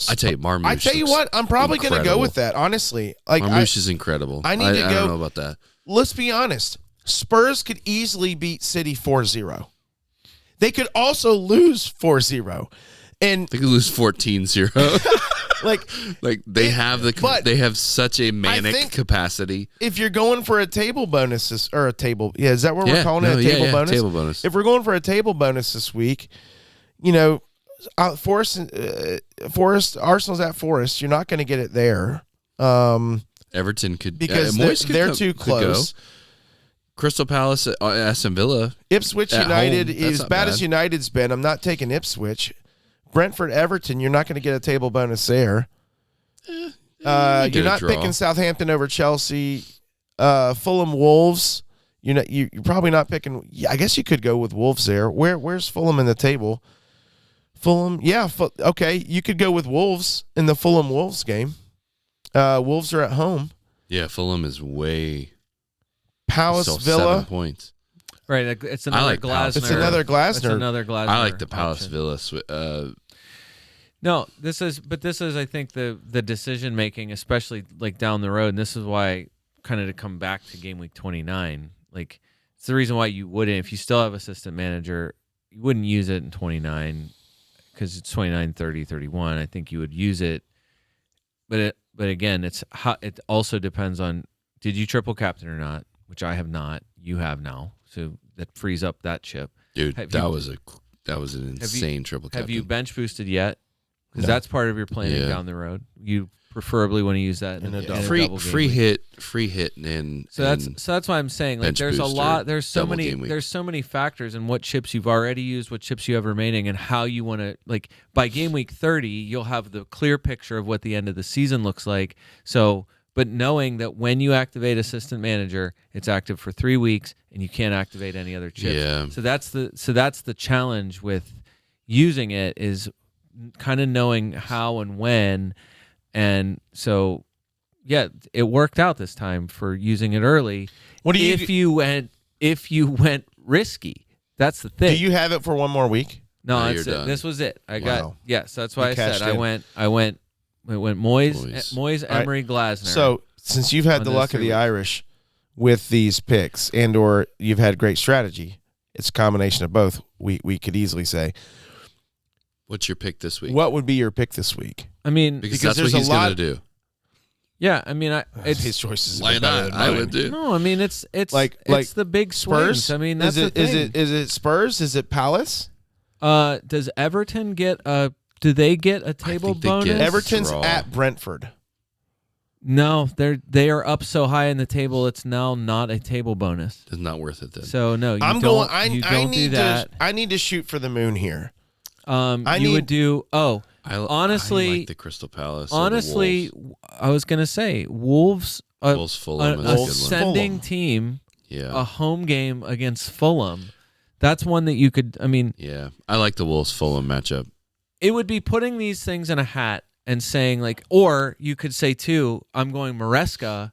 I tell you, Marmoush. I tell you looks what, I'm probably going to go incredible. with that. Honestly, like Marmoush is incredible. I need to I go- don't know about that. let's be honest. Spurs could easily beat City 4-0. They could also lose 4-0. And They could lose 14-0. like they have such a manic capacity. if you're going for a table bonus or a table, is that what we're calling it? A table bonus? Table bonus. If we're going for a table bonus this week, you know, Forest, Arsenal's at Forest. You're not going to get it there. Everton could because they're too close. Crystal Palace, Aston Villa, Ipswich United, as bad as United's been, I'm not taking Ipswich. Brentford, Everton, you're not going to get a table bonus there. You're not picking Southampton over Chelsea. Fulham, Wolves. You're probably not picking. I guess you could go with Wolves there. Where's Fulham in the table? Fulham, okay. You could go with Wolves in the Fulham Wolves game. Wolves are at home. Yeah, Fulham is way. Palace, Villa, 7 points. Right, it's another Glasner. It's another Glasner. It's another Glasner. I like the Palace option. Villa. No, this is I think the decision making, especially like down the road, and this is why kind of to come back to game week 29. Like it's the reason why you wouldn't, if you still have assistant manager, you wouldn't use it in 29 because it's 29, 30, 31. I think you would use it, but again, it also depends on did you triple captain or not, which I have not. You have now. So that frees up that chip. Dude, that was an insane triple captain. Have you bench boosted yet? Because that's part of your planning down the road. You preferably want to use that in a double free hit, and so that's why I'm saying like there's a lot. There's so many factors in what chips you've already used, what chips you have remaining, and how you want to like by game week 30, you'll have the clear picture of what the end of the season looks like. So. But knowing that when you activate assistant manager, it's active for 3 weeks, and you can't activate any other chips. Yeah. So that's the challenge with using it is kind of knowing how and when, and so it worked out this time for using it early. What do you if you went risky? That's the thing. Do you have it for one more week? No, that's it. This was it. I got so that's why I said in. I went. It went Moyes, Emery, Glasner. So since you've had the luck of the Irish with these picks or you've had great strategy, it's a combination of both, we could easily say. What's your pick this week? What would be your pick this week? I mean, because that's what he's going to do. Yeah, I mean, it's his choices. Why not? I would do. No, I mean, it's like the big Spurs. Swings. I mean, that's the thing. Is it Spurs? Is it Palace? Does Everton get a? Do they get a table bonus? Everton's at Brentford. No, they are up so high in the table. It's now not a table bonus. It's not worth it then. So no, you I'm don't. going. You don't do that. I need to shoot for the moon here. Would do. Oh, honestly, I like the Crystal Palace. Honestly, I was gonna say Wolves. Wolves Fulham. An ascending team. Yeah. A home game against Fulham. That's one that you could. I mean. Yeah, I like the Wolves Fulham matchup. It would be putting these things in a hat and saying like, or you could say too, I'm going Maresca.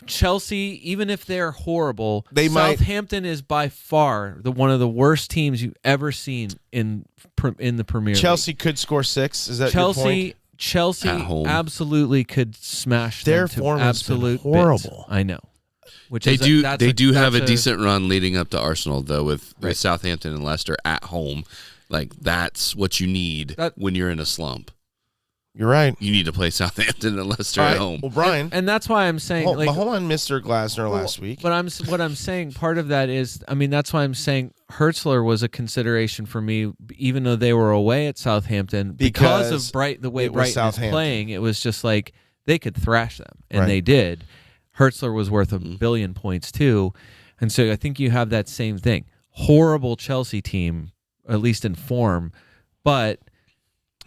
Chelsea, even if they're horrible, Southampton is by far one of the worst teams you've ever seen in the Premier Chelsea League. Could score 6. Is that your point? Chelsea absolutely could smash their them form to absolute horrible. Bits. I know. They do have a decent run leading up to Arsenal though with Southampton and Leicester at home. Like, that's what you need when you're in a slump. You're right. You need to play Southampton and Leicester at home. Well, Brian. And that's why I'm saying... Hold on, Mr. Glasner last week. But what I'm saying, part of that is... I mean, that's why I'm saying Hertzler was a consideration for me, even though they were away at Southampton. Because of the way Brighton is playing, it was just like, they could thrash them. And they did. Hertzler was worth a billion points, too. And so I think you have that same thing. Horrible Chelsea team... at least in form, but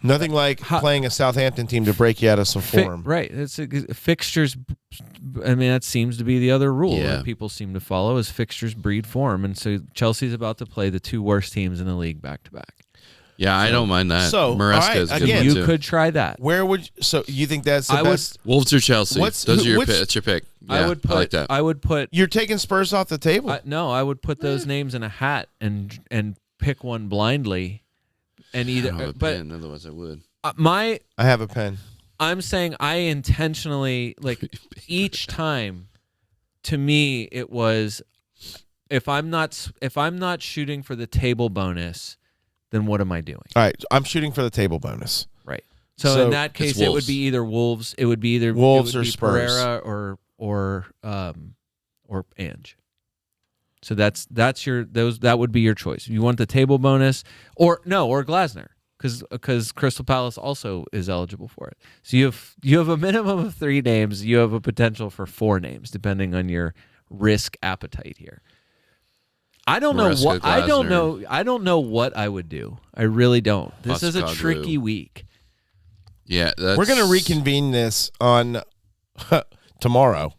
nothing like playing a Southampton team to break you out of some form. Right. It's fixtures. I mean, that seems to be the other rule that people seem to follow is fixtures breed form. And so Chelsea's about to play the 2 worst teams in the league back to back. Yeah, I don't mind that. So, Maresca is good again, one, you could try that. Where would you think that's the best? Wolves or Chelsea? That's your pick. Yeah, I like that. I would put. You're taking Spurs off the table. No, I would put those names in a hat and pick one blindly, and either. I don't have a pen, otherwise I would. I have a pen. I'm saying I intentionally each time. To me, it was if I'm not shooting for the table bonus, then what am I doing? All right, I'm shooting for the table bonus. Right. So in that case, it would Wolves. be either Wolves. It would be either Wolves it would or be Spurs. Pereira or Ange. So that's your that would be your choice. You want the table bonus or Glasner because Crystal Palace also is eligible for it. So you have a minimum of 3 names. You have a potential for 4 names depending on your risk appetite here. I don't know what I don't know what I would do. I really don't. This is a tricky week. Yeah, we're gonna reconvene this on tomorrow.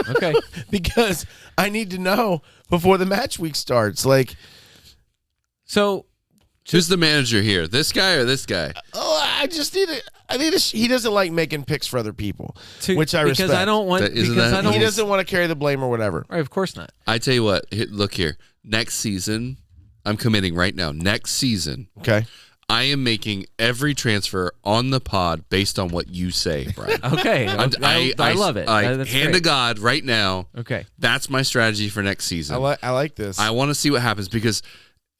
Okay, because I need to know before the match week starts. Like, so who's the manager here? This guy or this guy? I just need to. He doesn't like making picks for other people, which I respect. Because I don't want. He doesn't want to carry the blame or whatever. Right, of course not. I tell you what. Look here. Next season, I'm committing right now. Next season, okay. I am making every transfer on the pod based on what you say, Brian. Okay. I love it. Hand great. to God right now. Okay. That's my strategy for next season. I like this. I want to see what happens because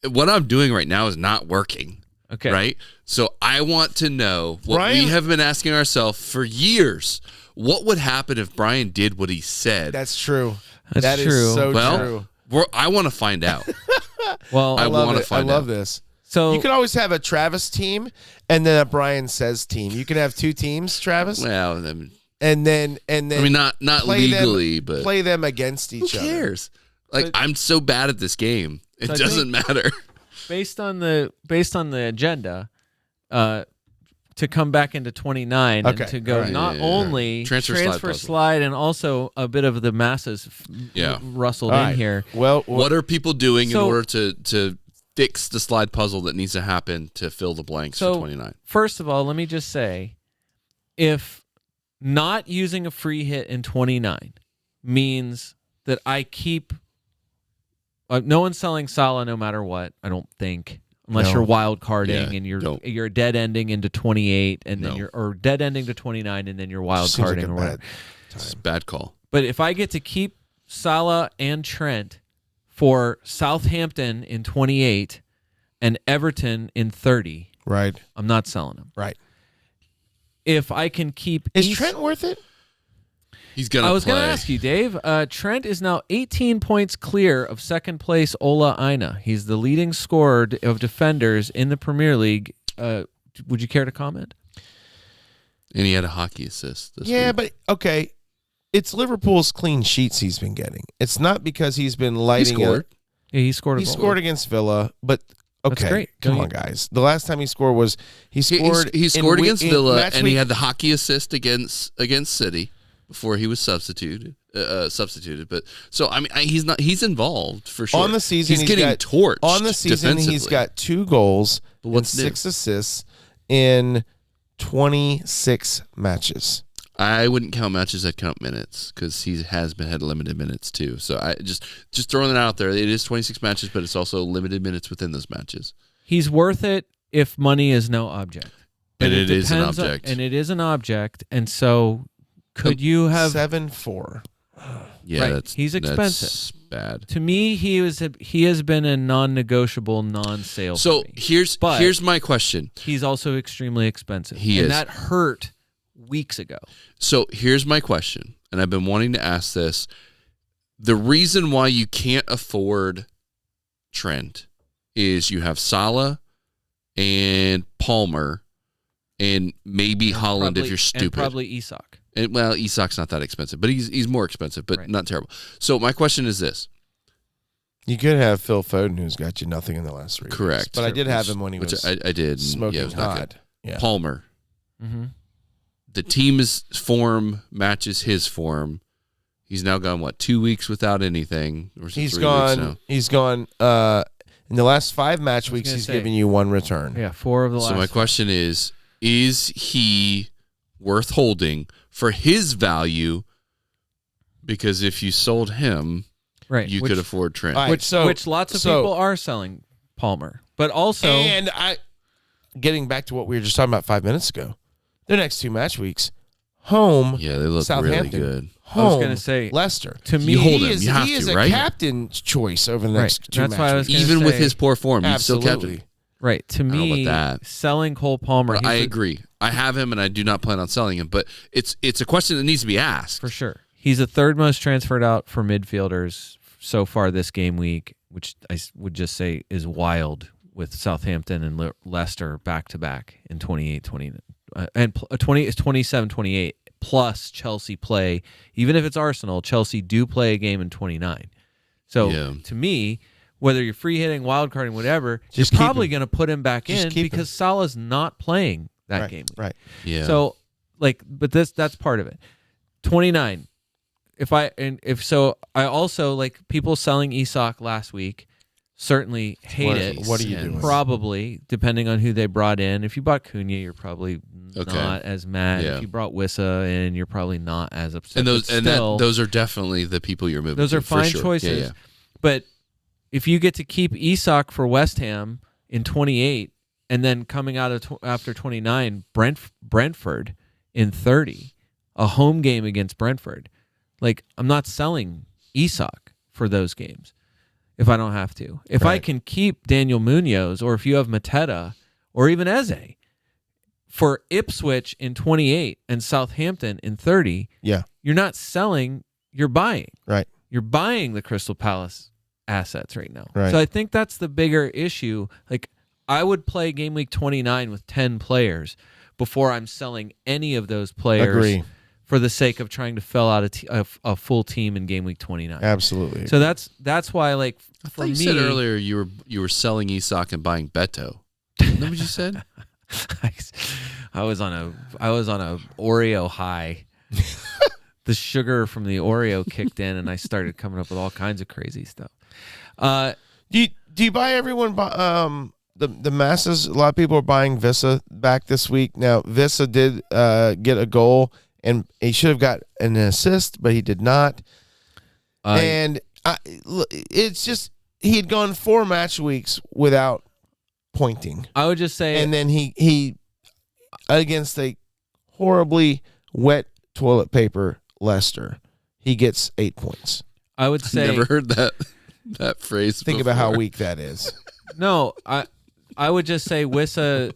what I'm doing right now is not working. Okay. Right? So I want to know what we have been asking ourselves for years. What would happen if Brian did what he said? That's true. That's true. Is so true. I want to find out. Well, I want to find out. I love this. So you could always have a Travis team and then a Brian Says team. You can have 2 teams, Travis. Well, and then I mean, not legally, but play them against each other. Who cares? Like, I'm so bad at this game, it doesn't matter. Based on the agenda, to come back into 29 and to go not only transfer slide and also a bit of the masses rustled in here. Well, what are people doing in order to fix the slide puzzle that needs to happen to fill the blanks for 29? First of all, let me just say, if not using a free hit in 29 means that I keep no one's selling Salah no matter what, I don't think. Unless you're wild carding and you're dead ending into 28 and then or dead ending to 29 and then you're wild carding or whatever. It's a bad call. But if I get to keep Salah and Trent for Southampton in 28 and Everton in 30, right, I'm not selling them. Right. If I can keep Trent worth it? He's gonna. I was going to ask you, Dave. Trent is now 18 points clear of second place Ola Aina. He's the leading scorer of defenders in the Premier League. Would you care to comment? And he had a hockey assist this week. But okay. It's Liverpool's clean sheets he's been getting. It's not because he's been lighting it. Yeah, he scored a goal. He scored against Villa, but okay. That's great. Come on, guys. The last time he scored was he scored against Villa and he had the hockey assist against City before he was substituted. But so I mean he's involved for sure. On the season he's getting torched. On the season he's got 2 goals and 6 assists in 26 matches. I wouldn't count matches. I'd count minutes because he had limited minutes too. So I just throwing it out there. It is 26 matches, but it's also limited minutes within those matches. He's worth it if money is no object. And it is an object. And it is an object. And so could you have 7-4? Yeah, he's expensive. That's bad. To me, he has been a non-negotiable, non-sale. So here's my question. He's also extremely expensive. And that hurt weeks ago. So here's my question, and I've been wanting to ask this. The reason why you can't afford Trent is you have Salah and Palmer and maybe Haaland if you're stupid. And probably Isak. And, well, Isak's not that expensive, but he's more expensive, but not terrible. So my question is this. You could have Phil Foden, who's got you nothing in the last 3 Correct. weeks. But I did have him when he was I did smoking hot. Yeah. Palmer. Mm-hmm. The team's form matches his form. He's now gone, 2 weeks without anything? Or he's 3 gone. weeks now? He's gone. In the last 5 match weeks, he's given you 1 return. Yeah, 4 of the last. So my question is he worth holding for his value? Because if you sold him, you could afford Trent. Right, which lots of people are selling Palmer. But also... And getting back to what we were just talking about 5 minutes ago, their next 2 match weeks, home, yeah, they look Southampton, really good. Home, I was going to say Leicester. To me, you hold him. He is a captain's choice over the next 2 matches. Why I was even with his poor form, he's still captain. Right. To I don't know me, about that. selling Cole Palmer, I agree. I have him, and I do not plan on selling him. But it's a question that needs to be asked. for sure. He's the third most transferred out for midfielders so far this game week, which I would just say is wild with Southampton and Leicester back-to-back in 28-20. And 27-28 plus Chelsea play. Even if it's Arsenal, Chelsea do play a game in 29. So to me, whether you're free hitting, wild carding, whatever, Just you're keep probably him. going to put him back Just in keep because Salah's not playing that game. Right. Yeah. So but that's part of it. 29. I also like people selling Isak last week. Certainly hate it. What are you doing? Probably, depending on who they brought in. If you bought Cunha, you're probably Okay. not as mad. Yeah. If you brought Wissa in, you're probably not as upset. And But still, those are definitely the people you're moving. those are to, for fine sure. choices. Yeah, yeah. But if you get to keep Isak for West Ham in 28, and then coming out of after 29, Brentford in 30, a home game against Brentford. Like, I'm not selling Isak for those games if I don't have to. If I can keep Daniel Munoz, or if you have Mateta, or even Eze, for Ipswich in 28 and Southampton in 30, Yeah. you're not selling, you're buying. Right. You're buying the Crystal Palace assets right now. Right. So I think that's the bigger issue. Like, I would play game week 29 with 10 players before I'm selling any of those players. Agree. For the sake of trying to fill out a full team in game week 29. Absolutely. So that's why, like, I for thought you me, said earlier you were selling Isak and buying Beto. Isn't that what you said? I was on a Oreo high. The sugar from the Oreo kicked in, and I started coming up with all kinds of crazy stuff. Do you buy everyone? The masses. A lot of people are buying Vissa back this week. Now Vissa did get a goal, and he should have got an assist, but he did not. It's just he had gone 4 match weeks without pointing, I would just say, and then he against a horribly wet toilet paper Leicester, he gets 8 points. I would say, Never heard that phrase. Think about how weak that is. no. I would just say Wissa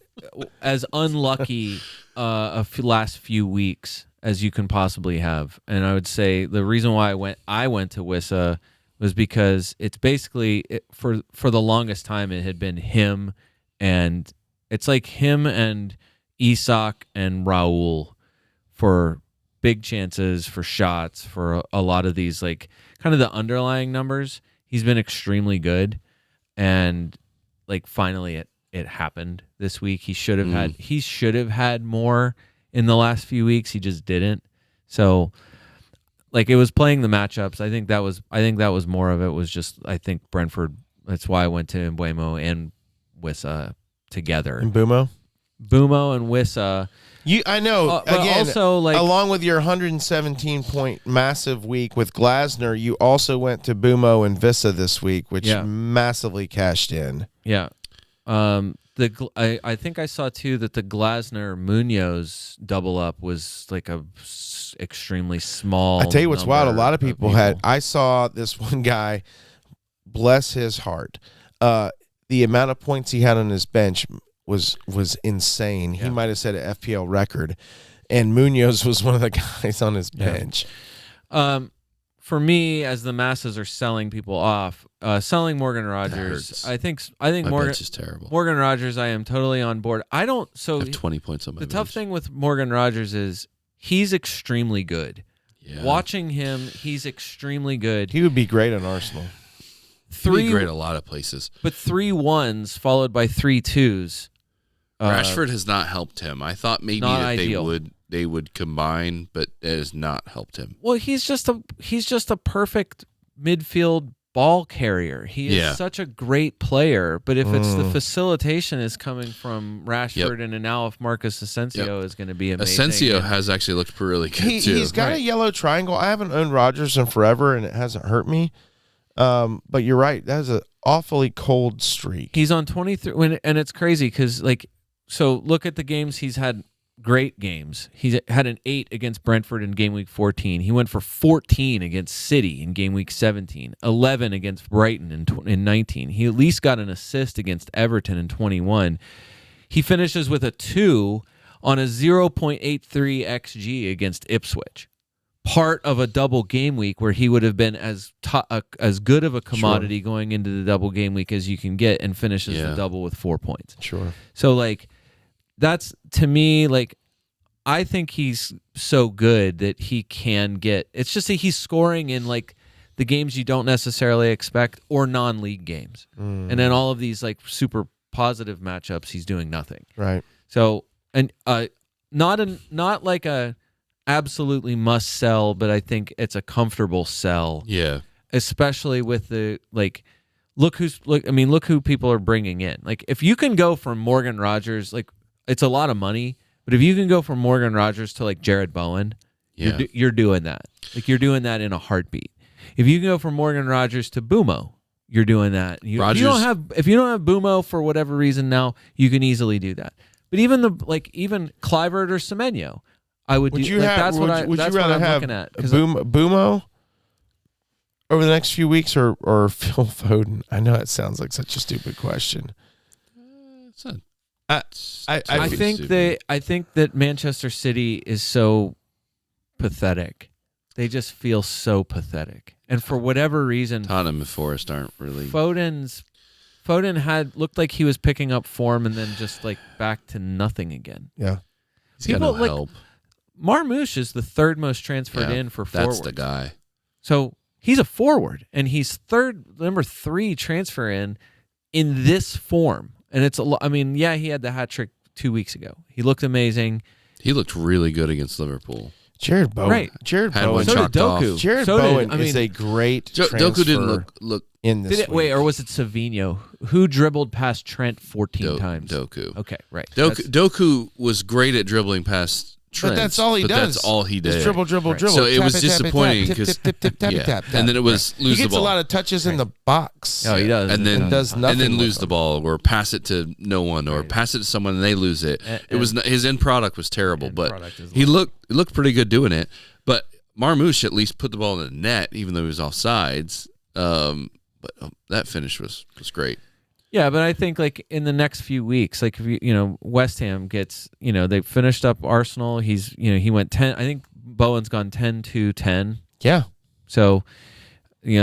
as unlucky last few weeks as you can possibly have, and I would say the reason why I went to Wissa was because it's basically for the longest time it had been him, and it's like him and Isak and Raul for big chances, for shots, for a lot of these, like, kind of the underlying numbers. He's been extremely good, and like finally it happened this week. He should have had more in the last few weeks. He just didn't. So, like, it was playing the matchups. I think that was more of it. Was just, I think Brentford. That's why I went to Mbuemo and Wissa together. And Bumo and Wissa. I know. But Again, also, like, along with your 117-point massive week with Glasner, you also went to Bumo and Vissa this week, which massively cashed in. Yeah. I think I saw too that the Glasner Munoz double up was like a extremely small. I tell you what's wild. A lot of people had. people. I saw this one guy, bless his heart. The amount of points he had on his bench was insane. He might have set an FPL record, and Munoz was one of the guys on his bench. For me, as the masses are selling people off, selling Morgan Rogers, I think My Morgan bench is terrible. Morgan Rogers, I am totally on board. I don't. So I have 20 points on my the bench. tough thing with Morgan Rogers is he's extremely good. Yeah. Watching him, he's extremely good. He would be great on Arsenal. He'd be great a lot of places. But 3 1s followed by 3 2s. Rashford has not helped him. I thought maybe Not that ideal. they would combine, but it has not helped him. Well, he's just a perfect midfield ball carrier. He is such a great player, but if it's the facilitation is coming from Rashford, and now if Marcus Asensio is going to be amazing. Asensio has actually looked really good too. He's got a yellow triangle. I haven't owned Rodgers in forever, and it hasn't hurt me. But you're right. That is an awfully cold streak. He's on 23, and it's crazy because, like, so look at the games he's had great games. He had an 8 against Brentford in game week 14. He went for 14 against City in game week 17, 11 against Brighton in 19. He at least got an assist against Everton in 21. He finishes with a 2 on a 0.83 XG against Ipswich. Part of a double game week where he would have been as good of a commodity going into the double game week as you can get, and finishes the double with 4 points. Sure. So like, that's, to me, like, I think he's so good that he can get. It's just that he's scoring in like the games you don't necessarily expect, or non-league games, and then all of these like super positive matchups, he's doing nothing. Right. So, and not like a absolutely must sell, but I think it's a comfortable sell. Yeah. Especially with the like, look who people are bringing in. Like, if you can go from Morgan Rogers, like, it's a lot of money, but if you can go from Morgan Rogers to like Jared Bowen, you're doing that. Like, you're doing that in a heartbeat. If you can go from Morgan Rogers to Bumo, you're doing that. If you don't have Bumo for whatever reason now, you can easily do that. But even even Clivert or Semenyo, I would. Would you rather have Bumo over the next few weeks, or Phil Foden? I know it sounds like such a stupid question. I think that Manchester City is so pathetic. They just feel so pathetic, and for whatever reason, Tottenham and Forest aren't really. Foden looked like he was picking up form, and then just like back to nothing again. Yeah, he's got no help. Marmoush is the third most transferred in for forwards. That's the guy. So he's a forward, and he's number 3 transfer in this form. And it's he had the hat trick 2 weeks ago. He looked amazing. He looked really good against Liverpool. Jared Bowen. Right. Jared Had Bowen. one chalked off. Jared Bowen is a great transfer. Doku didn't look in this week. Wait, or was it Savinho who dribbled past Trent 14 times? Doku. Okay, right. Doku was great at dribbling past Trent. But that's all he does. That's all he did. Just dribble. So it was tap, disappointing because and then it was lose he the gets ball. a lot of touches in the box. Oh, he does. And then does nothing and then with lose the ball, or pass it to no one, or pass it to someone and they lose it. It was his end product was terrible, but he looked pretty good doing it. But Marmoush at least put the ball in the net, even though he was offsides. But that finish was great. Yeah, but I think like in the next few weeks, like if West Ham gets, they finished up Arsenal. He went 10. I think Bowen's gone 10-10. Yeah. So, you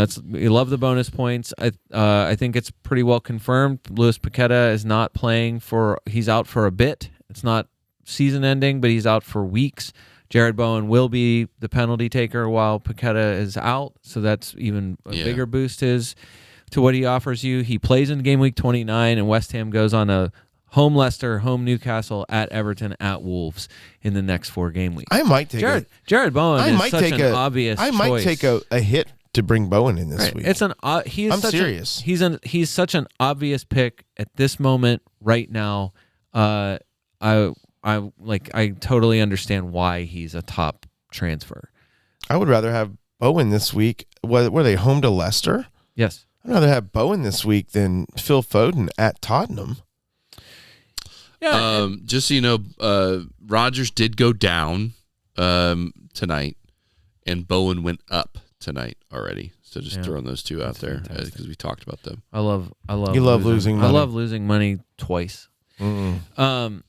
love the bonus points. I think it's pretty well confirmed. Luis Paqueta is not playing he's out for a bit. It's not season ending, but he's out for weeks. Jared Bowen will be the penalty taker while Paqueta is out. So that's even a bigger boost to what he offers you. He plays in game week 29, and West Ham goes on a home Leicester, home Newcastle, at Everton, at Wolves in the next 4 game weeks. I might take Jared Bowen is such an obvious choice. I might take a hit to bring Bowen in this week. I'm serious. He's such an obvious pick at this moment right now. I totally understand why he's a top transfer. I would rather have Bowen this week. Were they home to Leicester? Yes. I'd rather have Bowen this week than Phil Foden at Tottenham. Yeah. Just so you know, Rodgers did go down tonight, and Bowen went up tonight already. So just throwing those two out there because we talked about them. I love losing money. I love losing money twice. Mm-mm.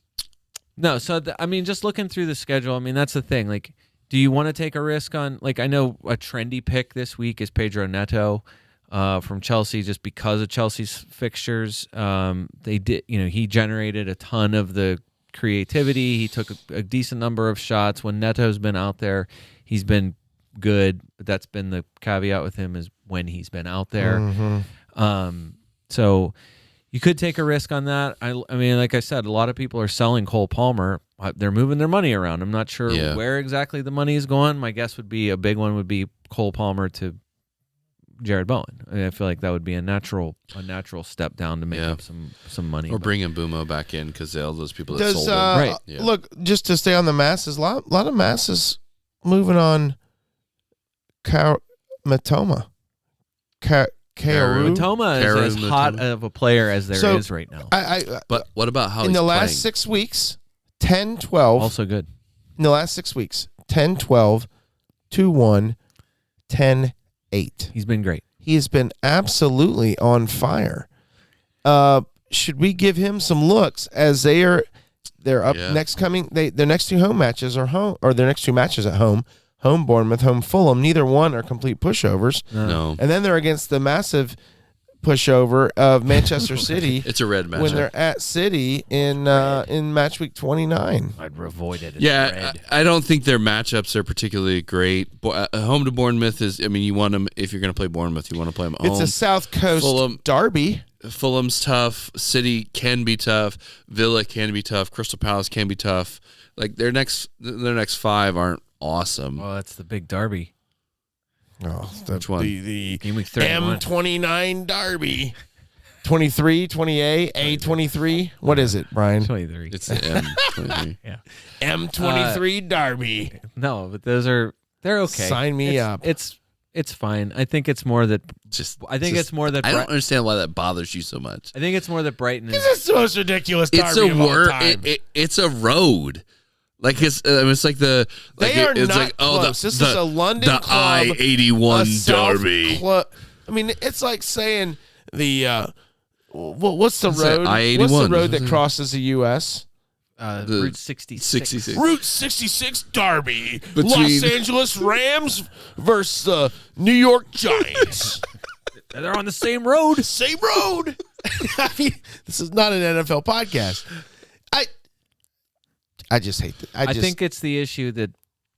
No, so just looking through the schedule, that's the thing. Like, do you want to take a risk on? Like, I know a trendy pick this week is Pedro Neto. From Chelsea, just because of Chelsea's fixtures. He generated a ton of the creativity. He took a decent number of shots. When Neto's been out there, he's been good, but that's been the caveat with him, is when he's been out there. Mm-hmm. So you could take a risk on that. Like I said, a lot of people are selling Cole Palmer. They're moving their money around. I'm not sure where exactly the money is going. My guess would be a big one would be Cole Palmer to Jared Bowen. I feel like that would be a natural step down to make up some money. Or bring Mbumo back in because all those people that Does, sold him. Right. Yeah. Look, just to stay on the masses, a lot of masses moving on Matoma. Matoma is as hot of a player as there is right now. But what about how in he's the last playing? 6 weeks, 10-12 Also good. in the last 6 weeks. 10-12, 2-1, 10-8. He's been great. He has been absolutely on fire. Should we give him some looks as they're up next coming? Their next two home matches are home, or their next two matches at home. Home Bournemouth, home Fulham. Neither one are complete pushovers. No. And then they're against the massive pushover of Manchester City. It's a red matchup. When they're at City in match week 29. I'd avoid it. I don't think their matchups are particularly great. Home to Bournemouth is, I mean, you want them, if you're going to play Bournemouth, you want to play them at home. It's a South Coast derby. Fulham's tough. City can be tough. Villa can be tough. Crystal Palace can be tough. Like their next 5 aren't awesome. Well, that's the big derby. Oh, which one? The Game week 31. M29 derby. 23, 28, A23. What is it, Brian? 23. It's the M23. Yeah. M23 derby. No, but they're okay. Sign me up. It's fine. I think it's more that I don't understand why that bothers you so much. I think it's more that Brighton is. It's the most ridiculous derby of all time. It's a road. Like it's like the they are it's not like close. This is a London the club, I-81 derby. I mean, it's like saying the what's the road? I-81. What's the road that crosses the U.S.? Route 66. Route 66 derby. Between Los Angeles Rams versus the New York Giants. They're on the same road. Same road. I mean, this is not an NFL podcast. I just hate that. I think it's the issue that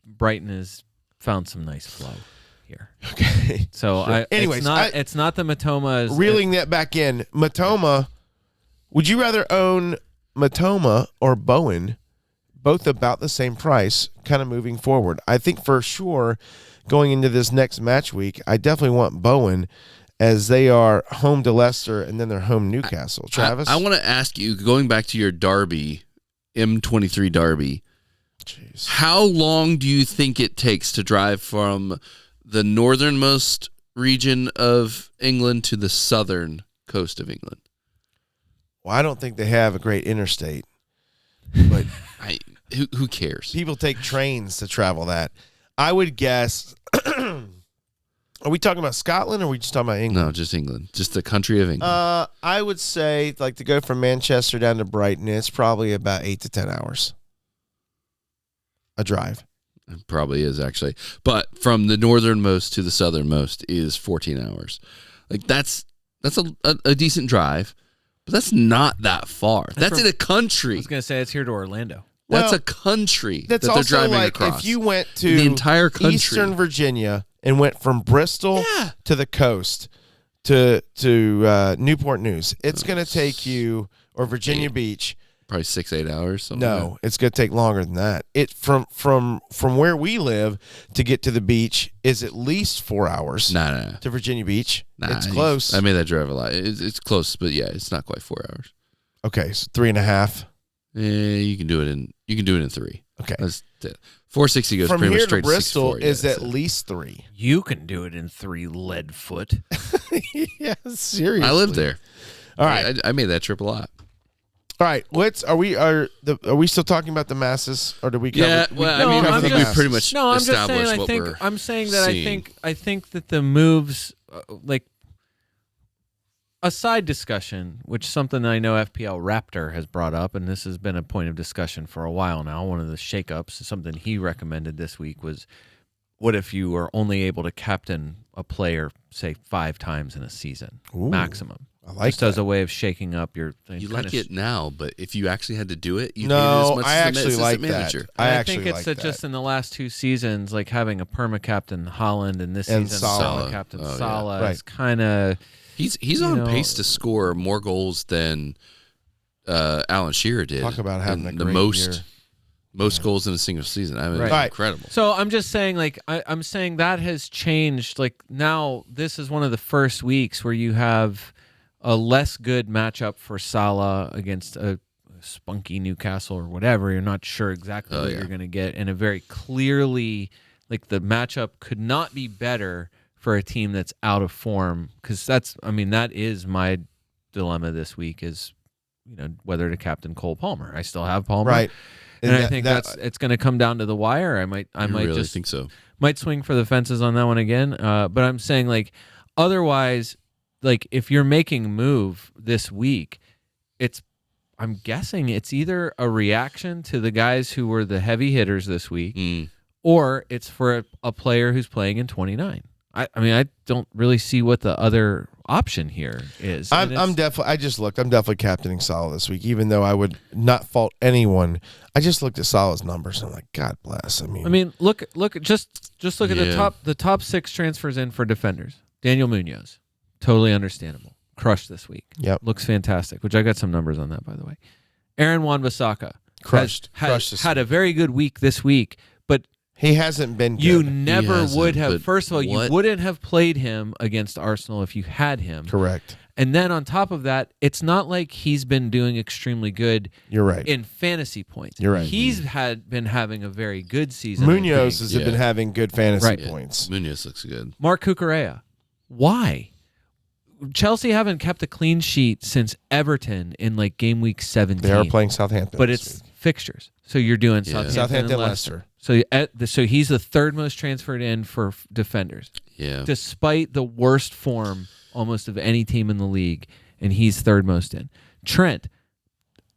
Brighton has found some nice flow here. Okay. So Sure. Anyways, it's not the Matoma. Reeling that back in, Matoma. Would you rather own Matoma or Bowen? Both about the same price, kind of moving forward. I think for sure, going into this next match week, I definitely want Bowen, as they are home to Leicester and then they're home Newcastle. Travis, I want to ask you, going back to your derby, M23 derby. Jeez. How long do you think it takes to drive from the northernmost region of England to the southern coast of England? Well, I don't think they have a great interstate, but who cares? People take trains to travel that. I would guess. Are we talking about Scotland or are we just talking about England? No, just England. Just the country of England. I would say, like, to go from Manchester down to Brighton, it's probably about 8 to 10 hours. A drive. It probably is, actually. But from the northernmost to the southernmost is 14 hours. Like, that's a decent drive, but that's not that far. That's in a country. I was going to say it's here to Orlando. That's a country that's that they're also driving like across. If you went to the entire country, Eastern Virginia, and went from Bristol to the coast to Newport News, it's going to take you, or Virginia Beach, probably 6-8 hours. No, it's going to take longer than that. It from where we live to get to the beach is at least 4 hours. No. To Virginia Beach, it's close. I made that drive a lot. It's close, but yeah, it's not quite 4 hours. Okay, so 3.5. Yeah, you can do it in 3. Okay, that's it. 460 goes from pretty here much straight to Bristol. To is at least 3. You can do it in 3, Leadfoot. Yeah, seriously. I lived there. All right, I made that trip a lot. All right, are we still talking about the masses, or do we cover? Yeah, well, I think we pretty much established what we're I'm saying that seeing. I think that the moves, like a side discussion, which something I know FPL Raptor has brought up, and this has been a point of discussion for a while now. One of the shakeups, something he recommended this week was, what if you were only able to captain a player, say, 5 times in a season, maximum? I like just as a way of shaking up your thing. You like it now, but if you actually had to do it, you no, hated it as much I as actually the like manager. that. I think it's that just in the last 2 seasons, like having a perma captain Holland and this season Salah. perma captain Oh, yeah. Salah Right. is kind of. He's on pace to score more goals than Alan Shearer did. Talk about having in a great most year. Most goals in a single season. I mean, Right. it's incredible. So I'm just saying, like, I'm saying that has changed. Like, now this is one of the first weeks where you have a less good matchup for Salah against a spunky Newcastle or whatever. You're not sure exactly what you're going to get. And a very clearly, like, the matchup could not be better for a team that's out of form. Because that is my dilemma this week is, whether to captain Cole Palmer. I still have Palmer. Right. And I think it's going to come down to the wire. I might really just think so. Might swing for the fences on that one again. But I'm saying, like, otherwise, like, if you're making a move this week, I'm guessing it's either a reaction to the guys who were the heavy hitters this week, or it's for a player who's playing in 29. I mean, I don't really see what the other option here is. I'm definitely captaining Salah this week, even though I would not fault anyone. I just looked at Salah's numbers and I'm like, God bless. I mean, look at the top 6 transfers in for defenders. Daniel Munoz, totally understandable. Crushed this week. Yep. Looks fantastic, which I got some numbers on that, by the way. Aaron Wan-Bissaka. Crushed Had a very good week this week, but he hasn't been good. You never would have. First of all, what? You wouldn't have played him against Arsenal if you had him. Correct. And then on top of that, it's not like he's been doing extremely good. You're right. In fantasy points. You're right. He's been having a very good season. Munoz has been having good fantasy Right. points. Munoz looks good. Mark Cucurella. Why? Chelsea haven't kept a clean sheet since Everton in like game week 17. They are playing Southampton, but this it's week. fixtures. So you're doing Yeah. Southampton and Leicester. So he's the third most transferred in for defenders, Yeah. despite the worst form almost of any team in the league, and he's third most in. Trent,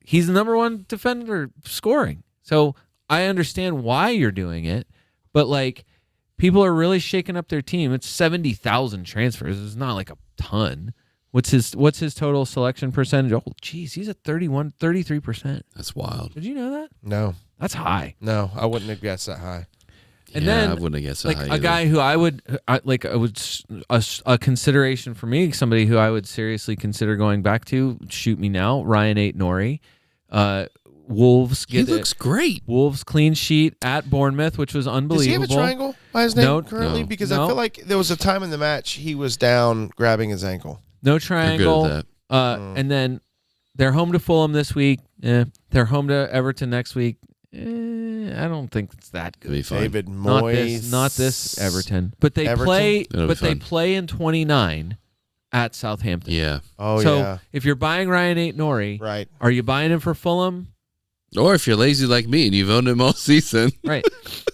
he's the number 1 defender scoring. So I understand why you're doing it, but like people are really shaking up their team. It's 70,000 transfers. It's not like a ton. What's his total selection percentage? Oh, geez, he's at 33%. That's wild. Did you know that? No. That's high. No, I wouldn't have guessed that high. And yeah, then I wouldn't have guessed like that high a either. guy who a consideration for me, somebody who I would seriously consider going back to. Shoot me now, Ryan Ait-Nouri. Wolves He looks great. Wolves clean sheet at Bournemouth, which was unbelievable. Does he have a triangle by his name currently? No. Because No. I feel like there was a time in the match he was down grabbing his ankle. No They're triangle. good at that. And then they're home to Fulham this week. They're home to Everton next week. I don't think it's that It'll be good. fine. David Moyes. Not this Everton. But they Everton? play. It'll be But they fun. play in 29 at Southampton. Yeah. Oh, so yeah. if you're buying Ryan Ait-Nouri, Right. are you buying him for Fulham? Or if you're lazy like me and you've owned him all season. Right. Are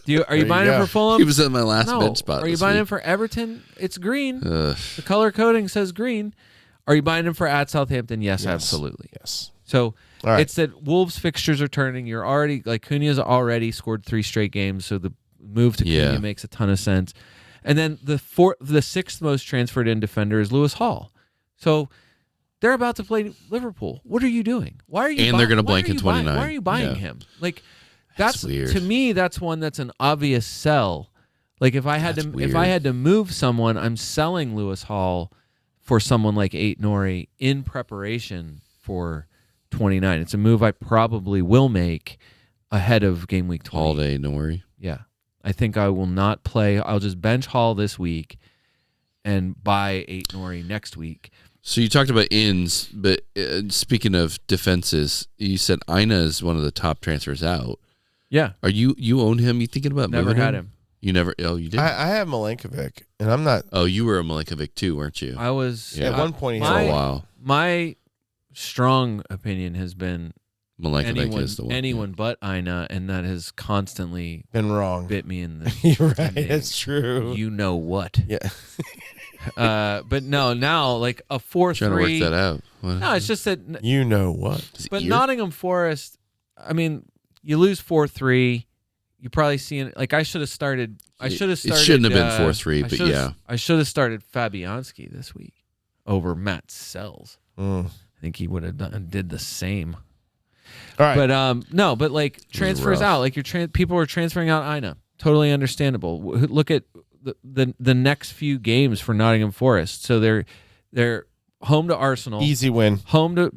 you you buying him go. for Fulham? He was at my last no. bench spot. Are you this buying week. him for Everton? It's green. Ugh. The color coding says green. Are you buying him for at Southampton? Yes, absolutely. Yes. So All right. it's that Wolves fixtures are turning. You're already like Cunha's already scored 3 straight games, so the move to Yeah. Cunha makes a ton of sense. And then the 6th most transferred in defender is Lewis Hall. So they're about to play Liverpool. What are you doing? Why are you? And they're gonna why blank are in you buying- 29. Why are you buying Yeah. him? Like That's weird. To me, that's one that's an obvious sell. Like if I had That's to weird. move someone, I'm selling Lewis Hall for someone like Ait-Nouri in preparation for 29. It's a move I probably will make ahead of game week 20. All day, don't worry. Yeah. I think I will not play. I'll just bench Hall this week and buy Ait-Nouri next week. So you talked about ins, but speaking of defenses, you said Ina is one of the top transfers out. Yeah. Are you own him? You thinking about Never moving had him. You never? Oh, you did. I have Milenkovic, and I'm not. Oh, you were a Milenkovic too, weren't you? I was Yeah. At one point, he For had a while. My strong opinion has been Milenkovic is the one. anyone but Ina, and that has constantly been wrong. bit me in the You're right. name. It's true. you know what. Yeah. But no, now like a 4-3. Trying to work that out. What? No, it's just that. You know what? His But ear? Nottingham Forest, I mean, you lose 4-3. You probably seen I should have started. I should have It started. shouldn't have been 4-3, but yeah. I should have started Fabianski this week over Matt Sells. Mm. I think he would have did the same. All right. But no, but like transfers rough. out, like people are transferring out Ina. Totally understandable. Look at the next few games for Nottingham Forest. So they're home to Arsenal, Easy win. home to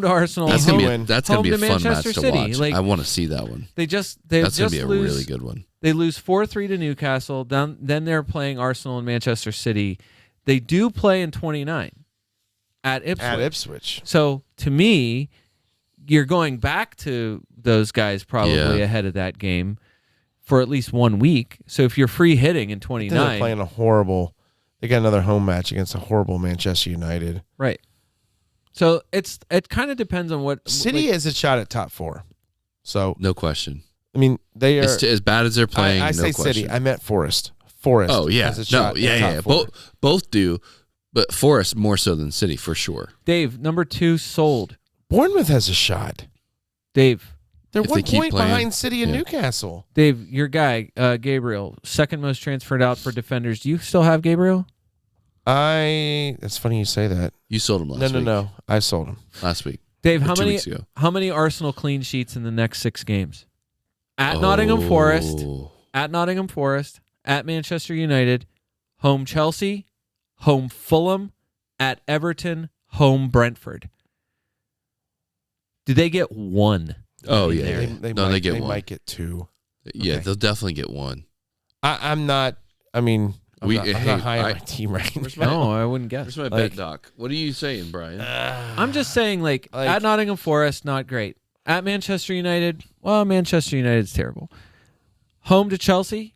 Arsenal. That's home, gonna be a fun match Manchester to City. watch. Like, I want to see that one. That's That's gonna be a really good one. They lose 4-3 to Newcastle. Then they're playing Arsenal and Manchester City. They do play in 29 at Ipswich. At Ipswich. So to me, you're going back to those guys probably Yeah. ahead of that game for at least 1 week. So if you're free hitting in Then 29, they're playing a horrible. They got another home match against a horrible Manchester United. right? So it kind of depends on what City like, has a shot at top 4. So no question. I mean, they are as bad as they're playing. I say question. City. I meant Forest. Forest. Oh yeah, has a shot yeah. Both do, but Forest more so than City for sure. Dave, number 2 sold. Bournemouth has a shot. Dave, they're If 1 they keep point playing, behind City and yeah. Newcastle. Dave, your guy, Gabriel, second most transferred out for defenders. Do you still have Gabriel? That's funny you say that. You sold him last week. No. I sold him Last week. Dave, Or 2 weeks ago. how many Arsenal clean sheets in the next 6 games? At Nottingham Forest, at Manchester United, home Chelsea, home Fulham, at Everton, home Brentford. Did they get 1? Oh in yeah, there? they get They 1. might get 2. Yeah, Okay. they'll definitely get 1. I'm not. I mean, I'm not high on my team right now. No, I wouldn't guess. Where's my bet doc? What are you saying, Brian? I'm just saying, like at Nottingham Forest, not great. At Manchester United, well, Manchester United's terrible. Home to Chelsea,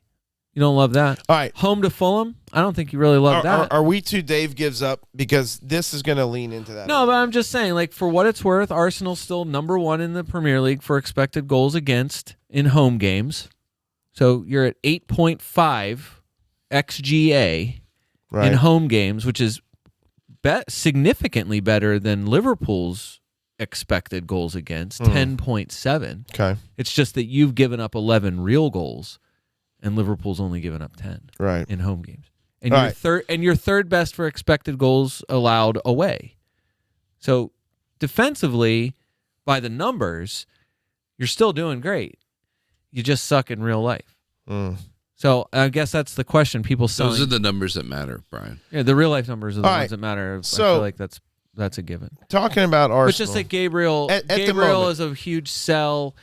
you don't love that. All right. Home to Fulham, I don't think you really love that. Are we too Dave gives up? Because this is going to lean into that. No, but I'm just saying, like, for what it's worth, Arsenal's still number 1 in the Premier League for expected goals against in home games. So you're at 8.5 XGA in home games, which is significantly better than Liverpool's expected goals against, 10.7. Okay. It's just that you've given up 11 real goals, and Liverpool's only given up 10 in home games. And you're third best for expected goals allowed away. So defensively, by the numbers, you're still doing great. You just suck in real life. So I guess that's the question. People selling. Those are the numbers that matter, Brian. Yeah, the real life numbers are the ones that matter. So, I feel like that's a given. Talking about Arsenal. But just like Gabriel, at the Gabriel moment. is a huge sell.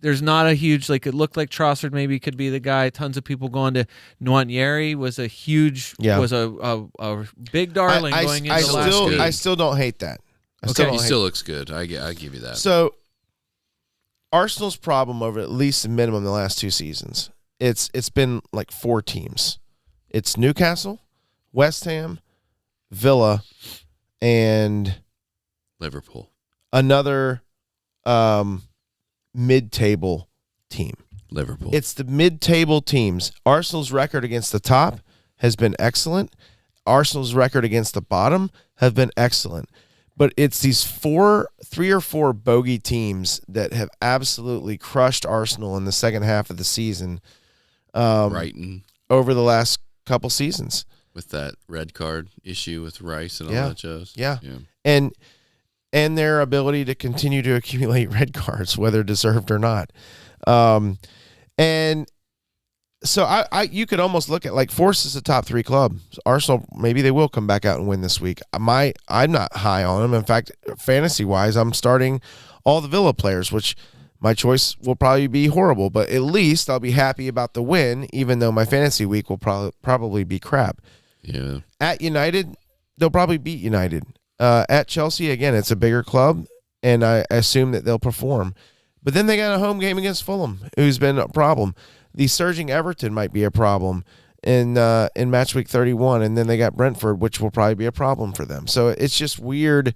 There's not a huge, like, it looked like Trossard maybe could be the guy. Tons of people going to Nwaneri was a huge, was a big darling going into last week. I still don't hate that. He still looks good. I give you that. So Arsenal's problem over at least a minimum the last 2 seasons, it's been like 4 teams. It's Newcastle, West Ham, Villa, and Liverpool. Another mid-table team. Liverpool. It's the mid-table teams. Arsenal's record against the top has been excellent. Arsenal's record against the bottom have been excellent. But it's these 3 or 4 bogey teams that have absolutely crushed Arsenal in the second half of the season. Brighton. Over the last couple seasons. With that red card issue with Rice and all that shows. Yeah. And their ability to continue to accumulate red cards, whether deserved or not. And so I you could almost look at, like, Force is a top 3 club. Arsenal, maybe they will come back out and win this week. I'm not high on them. In fact, fantasy-wise, I'm starting all the Villa players, which my choice will probably be horrible. But at least I'll be happy about the win, even though my fantasy week will probably be crap. Yeah. At United, they'll probably beat United. At Chelsea, again, it's a bigger club, and I assume that they'll perform. But then they got a home game against Fulham, who's been a problem. The surging Everton might be a problem in match week 31, and then they got Brentford, which will probably be a problem for them. So it's just weird.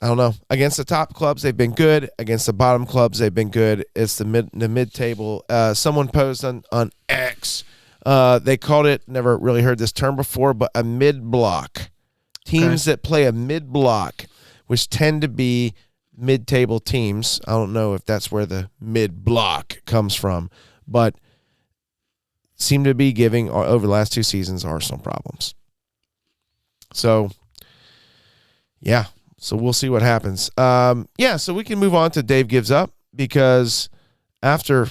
I don't know. Against the top clubs, they've been good. Against the bottom clubs, they've been good. It's the mid table. Someone posed on X. They called it, never really heard this term before, but a mid block. Teams that play a mid block, which tend to be mid table teams. I don't know if that's where the mid block comes from, but seem to be giving, over the last 2 seasons, Arsenal problems. So, yeah. So we'll see what happens. So we can move on to Dave Gives Up, because after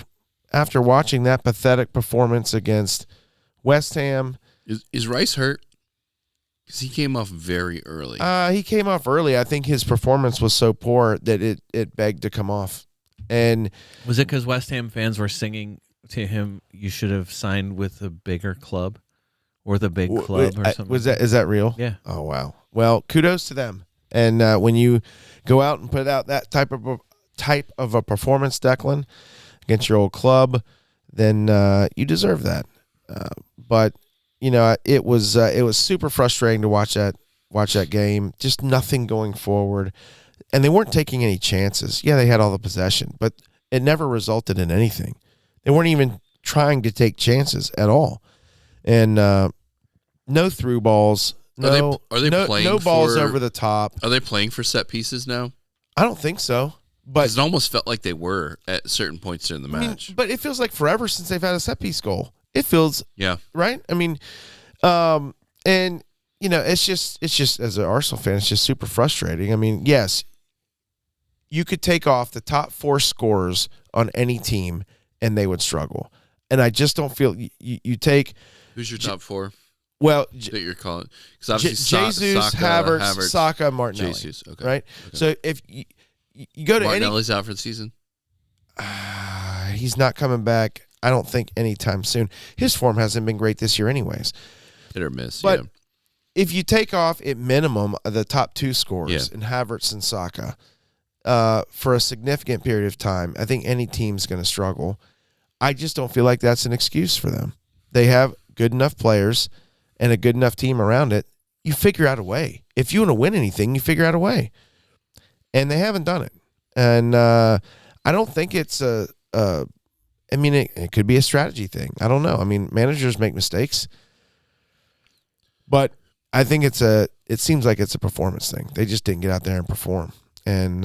watching that pathetic performance against West Ham. Is Rice hurt? Because he came off very early. He came off early. I think his performance was so poor that it begged to come off. And was it because West Ham fans were singing to him, "You should have signed with a bigger club or the big club," or something? Is that real? Yeah. Oh, wow. Well, kudos to them. And when you go out and put out that type of a performance, Declan, against your old club, then you deserve that. But it was super frustrating to watch that game. Just nothing going forward, and they weren't taking any chances. Yeah, they had all the possession, but it never resulted in anything. They weren't even trying to take chances at all. And no through balls. No, are they playing no balls for, over the top. Are they playing for set pieces now? I don't think so. But it almost felt like they were at certain points during the match. But it feels like forever since they've had a set piece goal. It feels right. I mean, and it's just as an Arsenal fan, it's just super frustrating. I mean, yes, you could take off the top 4 scorers on any team and they would struggle. And I just don't feel you take. Who's your top 4? Well, that you're calling, because obviously Jesus, Havertz, Saka, Martinelli. Jesus, okay. Right. Okay. So if you go to Martinelli's out for the season. He's not coming back. I don't think anytime soon. His form hasn't been great this year, anyways. Hit or miss. But if you take off at minimum the top 2 scorers in Havertz and Saka for a significant period of time, I think any team's going to struggle. I just don't feel like that's an excuse for them. They have good enough players and a good enough team around it. You figure out a way. If you want to win anything, you figure out a way. And they haven't done it. And I don't think it's it could be a strategy thing. I don't know. I mean, managers make mistakes. But I think it seems like it's a performance thing. They just didn't get out there and perform. And,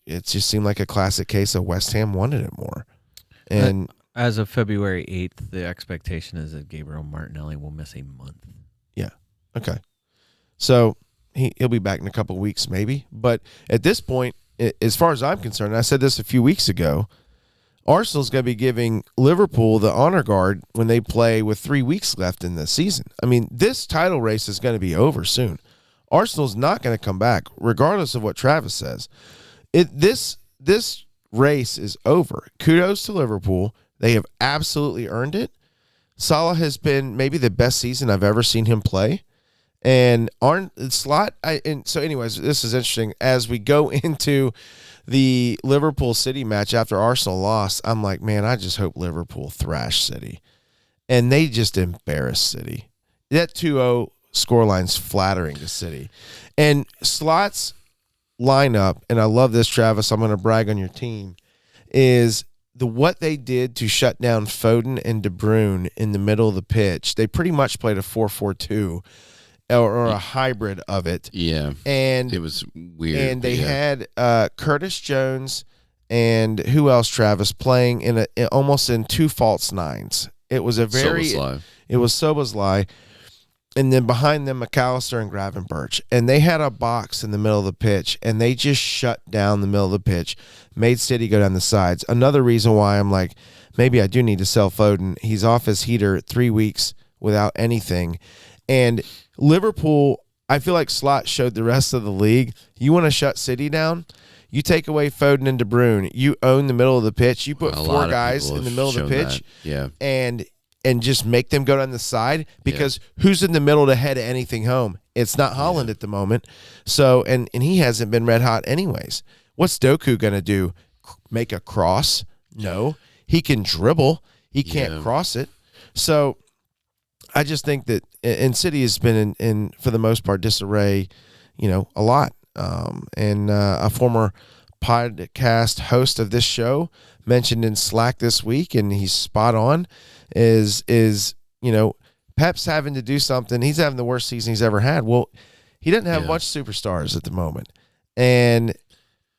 it just seemed like a classic case of West Ham wanted it more. And as of February 8th, the expectation is that Gabriel Martinelli will miss a month. Yeah. Okay. So he'll be back in a couple of weeks maybe. But at this point, as far as I'm concerned, and I said this a few weeks ago, Arsenal's going to be giving Liverpool the honor guard when they play with 3 weeks left in the season. I mean, this title race is going to be over soon. Arsenal's not going to come back, regardless of what Travis says. This race is over. Kudos to Liverpool. They have absolutely earned it. Salah has been maybe the best season I've ever seen him play. And so anyways, this is interesting. As we go into the Liverpool City match after Arsenal lost, I'm like, man, I just hope Liverpool thrash City. And they just embarrassed City. That 2-0 scoreline's flattering to City. And Slot's lineup, and I love this, Travis, I'm going to brag on your team, is what they did to shut down Foden and De Bruyne in the middle of the pitch. They pretty much played a 4-4-2 or a hybrid of it. Yeah. And it was weird. And they had Curtis Jones and who else, Travis, playing in almost in 2 false nines. It was a very it was Szoboszlai. And then behind them, McAllister and Gravenberch. And they had a box in the middle of the pitch, and they just shut down the middle of the pitch, made City go down the sides. Another reason why I'm like, maybe I do need to sell Foden. He's off his heater 3 weeks without anything. And Liverpool, I feel like Slot showed the rest of the league, you want to shut City down? You take away Foden and De Bruyne. You own the middle of the pitch. You put 4 guys in the middle of the pitch. Yeah. And just make them go down the side, because who's in the middle to head anything home? It's not Haaland at the moment. So, and he hasn't been red hot anyways. What's Doku going to do? Make a cross? No. He can dribble. He can't cross it. So I just think that, and City has been in for the most part, disarray, a lot. And a former podcast host of this show mentioned in Slack this week, and he's spot on, is Pep's having to do something. He's having the worst season he's ever had. Well, he doesn't have much superstars at the moment. And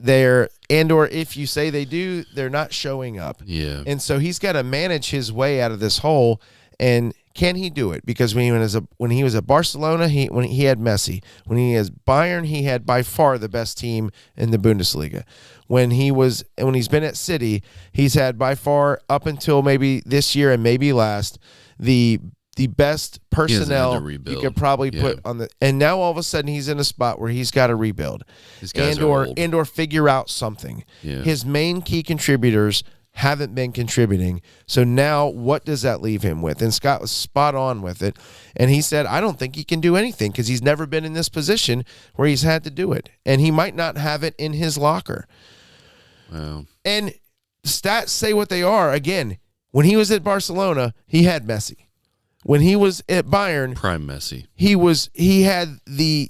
or if you say they do, they're not showing up. Yeah. And so he's got to manage his way out of this hole. And can he do it? Because when he was at Barcelona, when he had Messi. When he has Bayern, he had by far the best team in the Bundesliga. When he's been at City, he's had by far, up until maybe this year and maybe last, the best personnel you could probably put on the. And now all of a sudden he's in a spot where he's got to rebuild, or figure out something. Yeah. His main key contributors haven't been contributing. So now what does that leave him with? And Scott was spot on with it. And he said, I don't think he can do anything, because he's never been in this position where he's had to do it. And he might not have it in his locker. Wow. And stats say what they are. Again, when he was at Barcelona, he had Messi. When he was at Bayern, prime Messi, he had the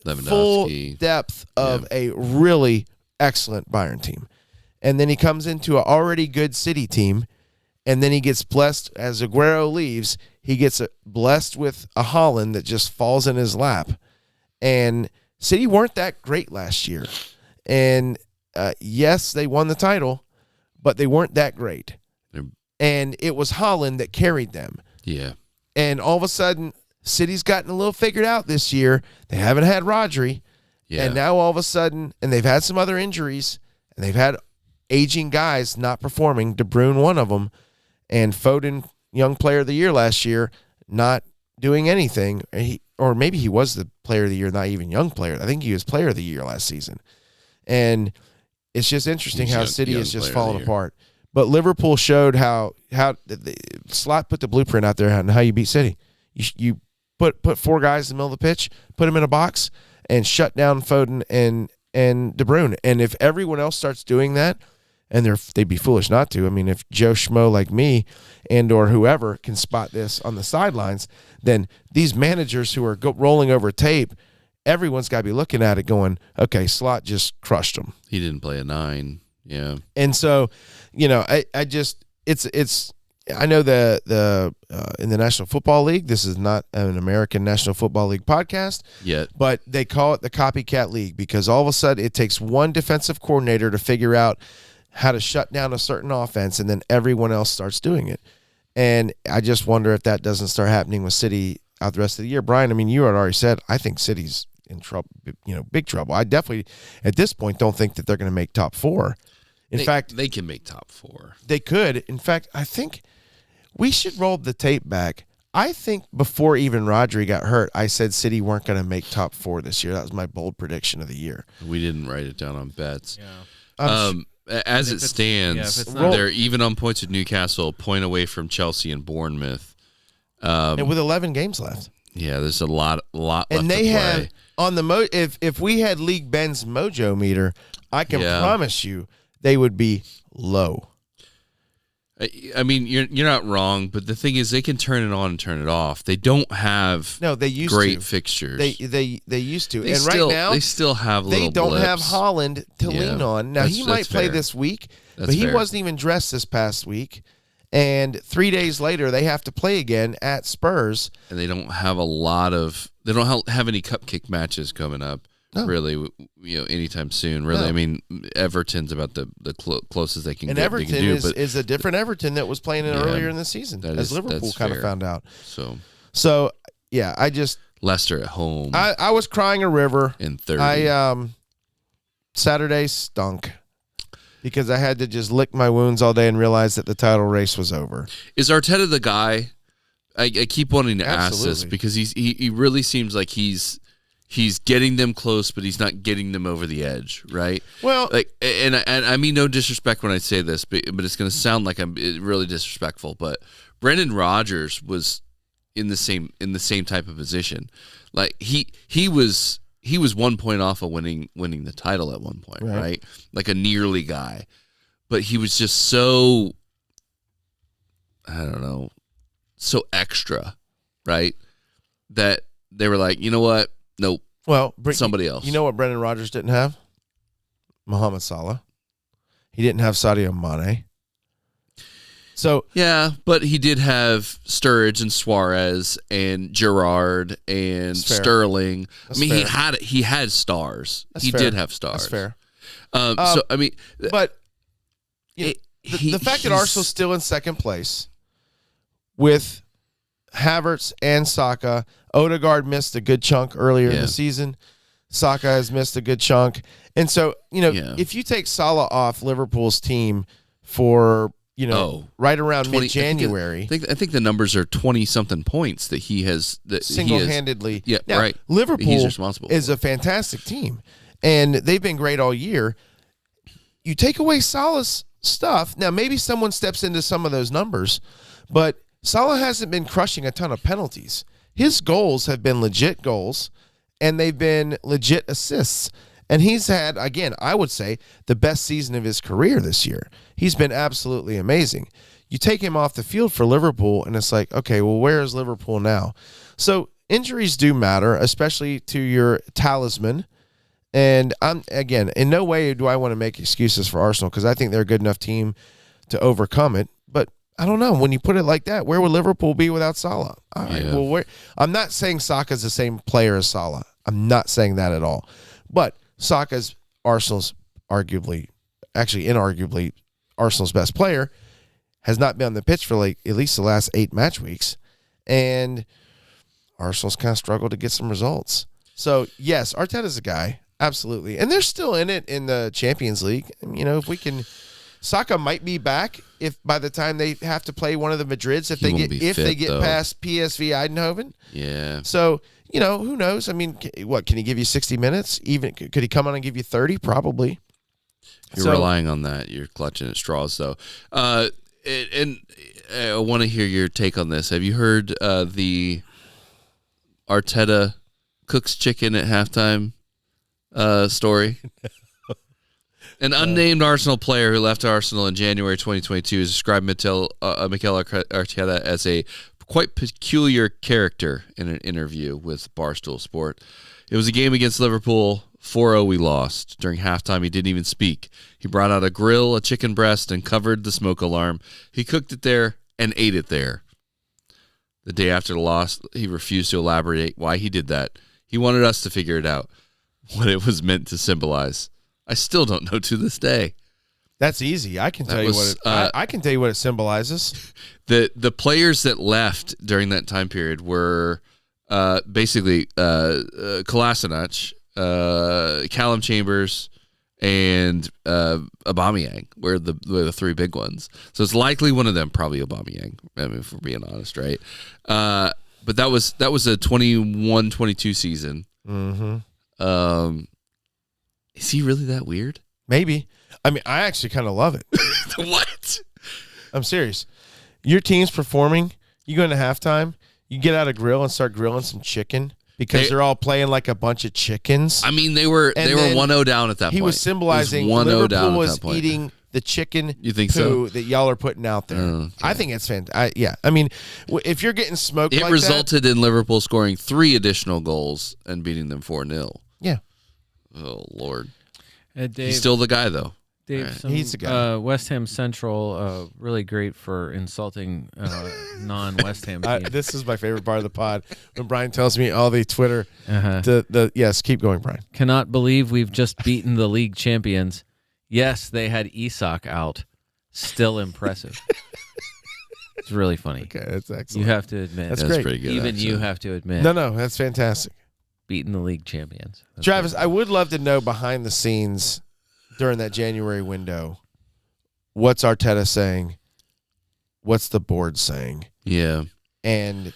full depth of a really, excellent Bayern team. And then he comes into an already good City team, and then he gets blessed as Aguero leaves. He gets blessed with a Haaland that just falls in his lap. And City weren't that great last year. And yes, they won the title, but they weren't that great. And it was Haaland that carried them. Yeah. And all of a sudden, City's gotten a little figured out this year. They haven't had Rodri. Yeah. And now all of a sudden, and they've had some other injuries, and they've had aging guys not performing. De Bruyne, one of them, and Foden, young player of the year last year, not doing anything. Or maybe he was the player of the year, not even young player. I think he was player of the year last season. And it's just interesting how City is just falling apart. But Liverpool showed how Slot put the blueprint out there on how you beat City. You put 4 guys in the middle of the pitch, put them in a box, and shut down Foden and De Bruyne. And if everyone else starts doing that, and they'd be foolish not to. I mean, if Joe Schmo like me and or whoever can spot this on the sidelines, then these managers who are rolling over tape, everyone's got to be looking at it going, okay, Slot just crushed them. He didn't play a 9. Yeah. And so, I just I know the in the National Football League, this is not an American National Football League podcast yet, but they call it the copycat league because all of a sudden it takes one defensive coordinator to figure out how to shut down a certain offense, and then everyone else starts doing it. And I just wonder if that doesn't start happening with City out the rest of the year. Brian, I mean, you had already said, I think City's in trouble, big trouble. I definitely, at this point, don't think that they're going to make top 4. In fact, they can make top 4. They could. In fact, I think we should roll the tape back. I think before even Rodri got hurt, I said City weren't going to make top 4 this year. That was my bold prediction of the year. We didn't write it down on bets. Yeah. As it stands, they're even on points with Newcastle, a point away from Chelsea and Bournemouth. And with 11 games left. Yeah, there's a lot left and they to play. have on the if we had League Ben's mojo meter, I can promise you they would be low. I mean, you're not wrong, but the thing is, they can turn it on and turn it off. They don't have great fixtures. They used to, right now they still have little they don't blips. have Haaland to lean on. Now he might play this week, but he wasn't even dressed this past week. And 3 days later, they have to play again at Spurs, and they don't have they don't have any cupcake matches coming up. No. Really, anytime soon. Really, no. I mean, Everton's about the closest they can and get. Everton they can do, is a different Everton that was playing earlier in the season, as Liverpool kind of found out. So yeah, I just Leicester at home. I was crying a river in 30. Saturday stunk because I had to just lick my wounds all day and realize that the title race was over. Is Arteta the guy? I keep wanting to ask this because he really seems like he's getting them close, but he's not getting them over the edge, right? Well, and I mean no disrespect when I say this, but it's going to sound like I'm really disrespectful. But Brendan Rodgers was in the same type of position. Like he was 1 point off of winning the title at one point, right? Like a nearly guy, but he was just so, I don't know, so extra, right? That they were like, you know what? Nope. Well, somebody else. You know what Brendan Rodgers didn't have? Mohamed Salah. He didn't have Sadio Mane. So yeah, but he did have Sturridge and Suarez and Gerrard and Sterling. That's I mean, fair. he had stars. That's did have stars. That's fair. So I mean, but the fact that Arsenal's still in second place with Havertz and Saka. Odegaard missed a good chunk earlier in the season. Saka has missed a good chunk. And so, if you take Salah off Liverpool's team for, right around mid-January. I think the numbers are 20-something points that he has. Single-handedly. Now, right. Liverpool he's responsible is a fantastic team. And they've been great all year. You take away Salah's stuff. Now, maybe someone steps into some of those numbers, but Salah hasn't been crushing a ton of penalties. His goals have been legit goals, and they've been legit assists. And he's had, again, I would say, the best season of his career this year. He's been absolutely amazing. You take him off the field for Liverpool, and it's like, okay, well, where is Liverpool now? So injuries do matter, especially to your talisman. And I'm again, in no way do I want to make excuses for Arsenal because I think they're a good enough team to overcome it. But I don't know. When you put it like that, where would Liverpool be without Salah? All right, well, I'm not saying Saka's the same player as Salah. I'm not saying that at all. But Saka's Arsenal's inarguably Arsenal's best player, has not been on the pitch for like at least the last 8 match weeks. And Arsenal's kind of struggled to get some results. So, yes, Arteta's a guy. Absolutely. And they're still in it in the Champions League. You know, if we can, Saka might be back if by the time they have to play one of the Madrids, if they get past PSV Eindhoven. Yeah. So, you know, who knows? I mean, can he give you 60 minutes? Even could he come on and give you 30? Probably. You're relying on that. You're clutching at straws, though. And I want to hear your take on this. Have you heard the Arteta cooks chicken at halftime story? An unnamed Arsenal player who left Arsenal in January 2022 has described Mikel Arteta as a quite peculiar character in an interview with Barstool Sport. It was a game against Liverpool. 4-0 we lost. During halftime, he didn't even speak. He brought out a grill, a chicken breast, and covered the smoke alarm. He cooked it there and ate it there. The day after the loss, he refused to elaborate why he did that. He wanted us to figure it out, what it was meant to symbolize. I still don't know to this day. That's easy. I can tell you what it symbolizes. The players that left during that time period were basically Kolasinac, Callum Chambers, and Aubameyang were the 3 big ones. So it's likely one of them, probably Aubameyang. I mean, if we're being honest, right? But that was a 21-22 season. Mm-hmm. Is he really that weird? Maybe. I mean, I actually kind of love it. What? I'm serious. Your team's performing. You go into halftime. You get out a grill and start grilling some chicken. Because they're all playing like a bunch of chickens. I mean, they were 1-0 down at that point. He was symbolizing Liverpool was eating the chicken that y'all are putting out there. Okay. I think it's fantastic. Yeah. I mean, if you're getting smoked like that. It resulted in Liverpool scoring 3 additional goals and beating them 4-0. Yeah. Oh, Lord. Dave, he's still the guy, though. Dave, he's the guy. West Ham Central, really great for insulting non-West Ham teams. This is my favorite part of the pod when Brian tells me all the Twitter. Yes, keep going, Brian. Cannot believe we've just beaten the league champions. Yes, they had Isak out. Still impressive. It's really funny. Okay, that's excellent. You have to admit. That's great. Pretty good. Even you have to admit. No, that's fantastic. Beating the league champions. That's Travis, I would love to know behind the scenes during that January window, what's Arteta saying? What's the board saying? Yeah. And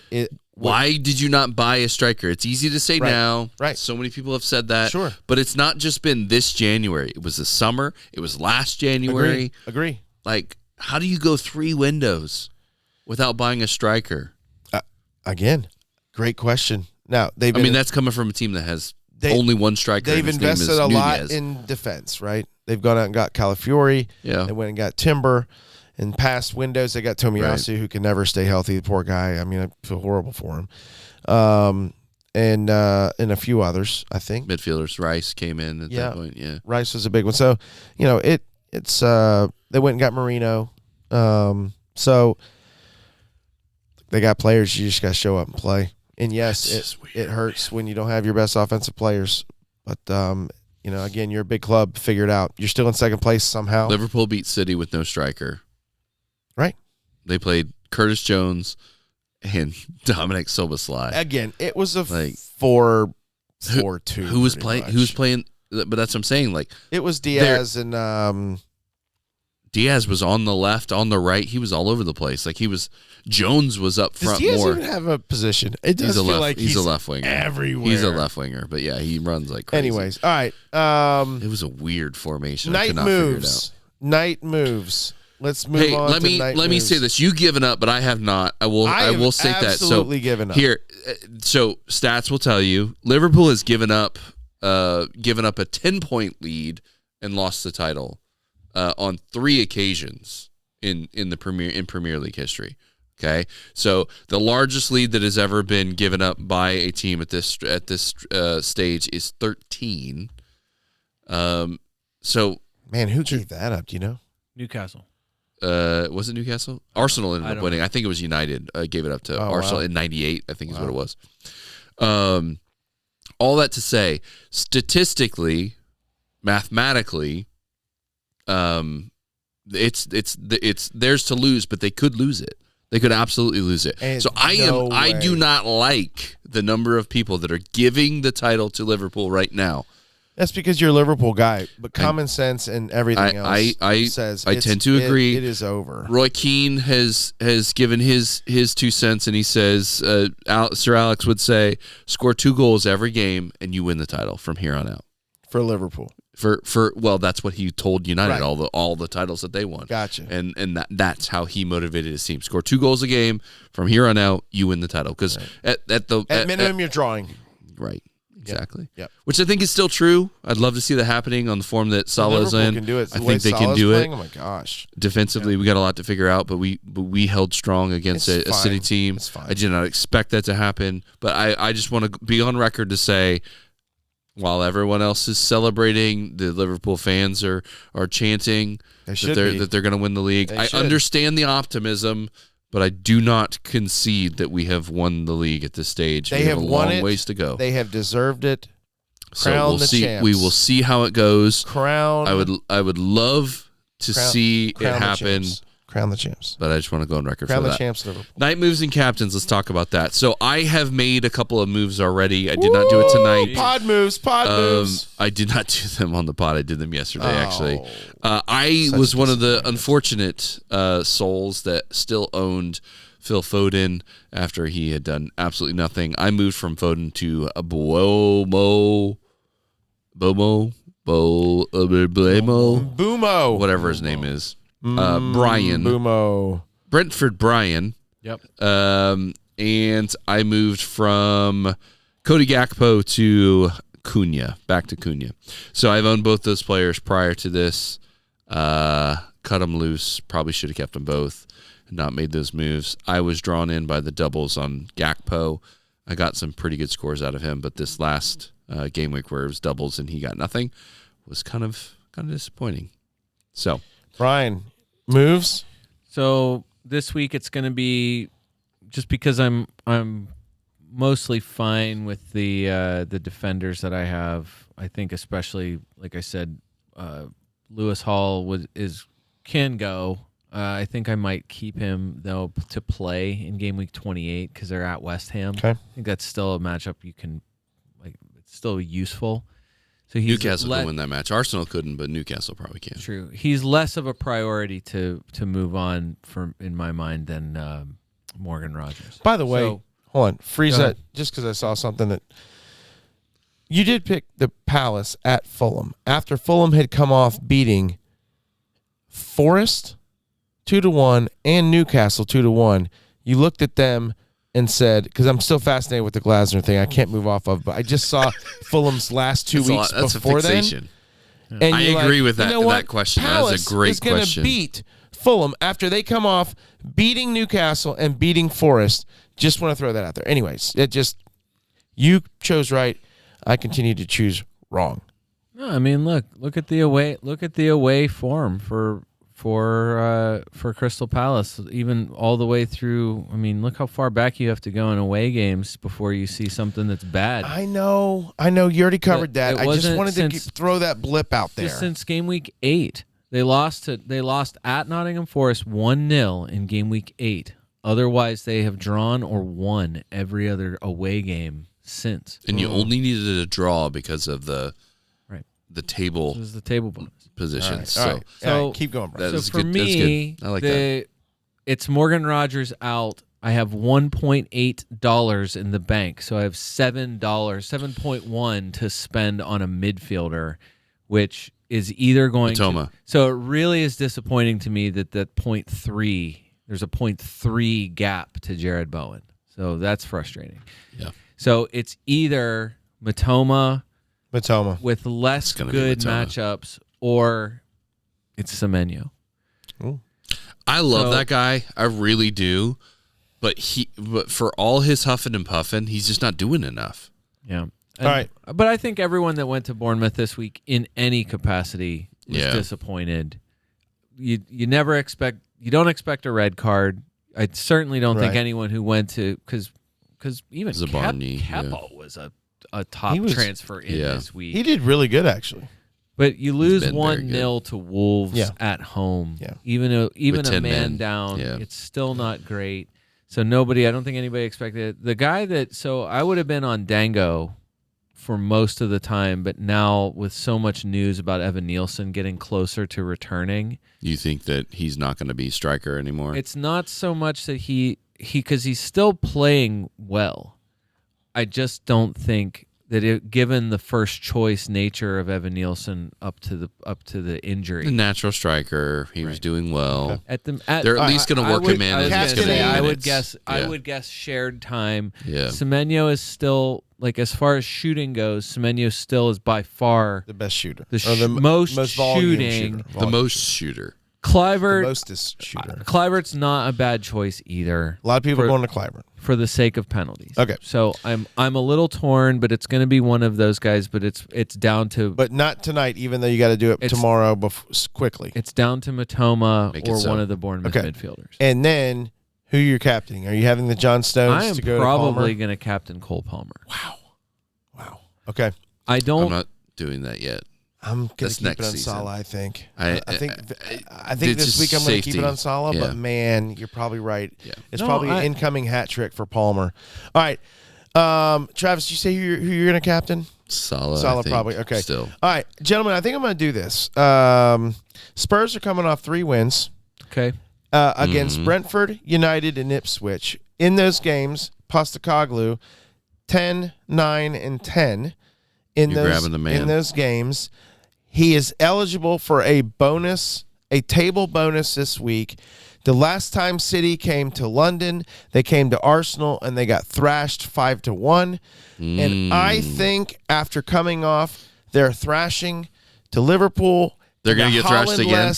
why did you not buy a striker? It's easy to say now. Right. So many people have said that. Sure. But it's not just been this January. It was the summer. It was last January. Agree. Like, how do you go 3 windows without buying a striker? Again, great question. Now, that's coming from a team that has only one striker. They've invested a lot in defense, right? They've gone out and got Calafiori. Yeah. They went and got Timber. In past windows, they got Tomiyasu, who can never stay healthy. The poor guy. I mean, I feel horrible for him. And a few others, I think. Midfielders. Rice came in at that point. Yeah. Rice was a big one. So, you know, it's they went and got Marino. So they got players. You just got to show up and play. And yes, it hurts when you don't have your best offensive players. But, you know, again, you're a big club. Figure it out. You're still in second place somehow. Liverpool beat City with no striker. Right. They played Curtis Jones and Dominic Szoboszlai. Again, it was a 4-4-2. Who was playing? Who was playing? But that's what I'm saying. Like, it was Diaz and Diaz was on the left, on the right. He was all over the place. Like Jones was up front Does Diaz more. even have a position? It does feel like he's a left winger everywhere. He's a left winger, but yeah, he runs like crazy. Anyways, all right. It was a weird formation. Night moves. Night moves. Let's move on. Let me say this: you've given up, but I have not. I will state that. Absolutely given up. Here, so stats will tell you Liverpool has given up a 10-point lead and lost the title on 3 occasions in Premier League history. Okay, so the largest lead that has ever been given up by a team at this stage is 13. So Man, who gave that up? Do you know? Newcastle. was it Newcastle? Arsenal ended up winning. I think it was United. Gave it up to Arsenal in '98. I think is what it was. All that to say, statistically, mathematically, it's theirs to lose, but they could lose it. They could absolutely lose it. And so I do not like the number of people that are giving the title to Liverpool right now. That's because you're a Liverpool guy, but common sense and everything else says I tend to agree. It is over. Roy Keane has given his 2 cents, and he says Sir Alex would say, score 2 goals every game, and you win the title from here on out. For Liverpool. Well, that's what he told United, Right. all the titles that they won. Gotcha. And that's how he motivated his team. Score 2 goals a game from here on out, you win the title. Because at minimum, you're drawing. Right. Exactly. Yep. Which I think is still true. I'd love to see that happening on the form that Salah is in. Can do it. I think they can do it. Oh my gosh. Defensively, we got a lot to figure out, but we held strong against a City team. It's fine. I did not expect that to happen, but I just want to be on record to say, while everyone else is celebrating, the Liverpool fans are chanting that they're going to win the league. I understand the optimism, but I do not concede that we have won the league at this stage. They have a won long it. ways to go. They have deserved it. So Crown we'll the see. champs. We will see how it goes. Crown. I would love to see it happen. Crown the champs. But I just want to go on record Crown for the that. champs, Liverpool. Night moves and captains. Let's talk about that. So I have made a couple of moves already. I did not do it tonight. Pod moves. I did not do them on the pod. I did them yesterday, actually. I Such was a one of the unfortunate souls that still owned Phil Foden after he had done absolutely nothing. I moved from Foden to a Boomo, whatever his name is. Brian. Boomo. Brentford Brian. Yep. And I moved from Cody Gakpo to Cunha, back to Cunha. So I've owned both those players prior to this. Cut them loose. Probably should have kept them both and not made those moves. I was drawn in by the doubles on Gakpo. I got some pretty good scores out of him, but this last game week where it was doubles and he got nothing was kind of disappointing. So Brian, moves. So this week it's going to be just because I'm mostly fine with the defenders that I have. I think especially, like I said, Lewis Hall can go. I think I might keep him though to play in game week 28 because they're at West Ham. Okay. I think that's still a matchup you can it's still useful. So Newcastle can win that match. Arsenal couldn't, but Newcastle probably can. True. He's less of a priority to move on in my mind than Morgan Rogers. By the way, hold on. Freeze Go that ahead. just because I saw something that you did pick the Palace at Fulham after Fulham had come off beating Forest 2-1 and Newcastle 2-1. You looked at them and said, because I'm still fascinated with the Glasner thing, I can't move off of, but I just saw Fulham's last 2 weeks That's before a fixation. then. And I you're agree like, with that, you know what? that question. Palace That's a great is gonna question. Beat Fulham after they come off beating Newcastle and beating Forest. Just want to throw that out there. Anyways, you chose right. I continue to choose wrong. No, I mean look at the away form for Crystal Palace, even all the way through. I mean, look how far back you have to go in away games before you see something that's bad. I know. You already covered that. I just wanted to throw that blip out there. Just since game week 8, they lost at Nottingham Forest 1-0 in game week 8. Otherwise, they have drawn or won every other away game since. And you only needed a draw because of the table. This is the table bonus positions. All right. So keep going, bro. That So for me, I like that. It's Morgan Rogers out. I have $1.8 in the bank, so I have $7.1 to spend on a midfielder, which is either going Matoma. So it really is disappointing to me that 0.3. There's a 0.3 gap to Jared Bowen, so that's frustrating. Yeah. So it's either Matoma with less good matchups, or it's Semenyo. I love that guy. I really do. But for all his huffing and puffing, he's just not doing enough. Yeah. And, All right. But I think everyone that went to Bournemouth this week in any capacity was disappointed. You don't expect a red card. I certainly don't think anyone who went to because even Kepa was a top transfer in this week. He did really good actually. But you lose 1-0 to Wolves at home. Yeah. Even a man down, it's still not great. So I don't think anybody expected it. The guy I would have been on Dango for most of the time, but now with so much news about Evan Nielsen getting closer to returning. You think that he's not going to be striker anymore? It's not so much that because he's still playing well. I just don't think that given the first choice nature of Evan Nielsen up to the injury, the natural striker, he was doing well. Okay. They're at least going to work him in. I would guess shared time. Yeah. Semenyo is still as far as shooting goes. Semenyo still is by far the best shooter, the most shooting, the most shooter. Kluivert, the mostest shooter. Kluivert's not a bad choice either. A lot of people going to Kluivert for the sake of penalties. Okay, so I'm a little torn, but it's going to be one of those guys. But it's down to. But not tonight, even though you got to do it tomorrow quickly. It's down to Matoma or one of the Bournemouth midfielders. And then who you're captaining? Are you having the John Stones to go to Palmer? I am probably going to captain Cole Palmer. Wow. Okay. I'm not doing that yet. I'm going to keep it on Salah, I think. I think this week I'm going to keep it on Salah, but man, you're probably right. Yeah. It's probably an incoming hat trick for Palmer. All right. Travis, you say who you're going to captain? Salah, probably. Okay. Still. All right, gentlemen, I think I'm going to do this. Spurs are coming off 3 wins. Okay. Against Brentford, United, and Ipswich. In those games, Postecoglou, 10, 9, and 10. In those games, he is eligible for a table bonus this week. The last time City came to London, they came to Arsenal and they got thrashed 5-1. And I think after coming off their thrashing to Liverpool, they're going to get thrashed again.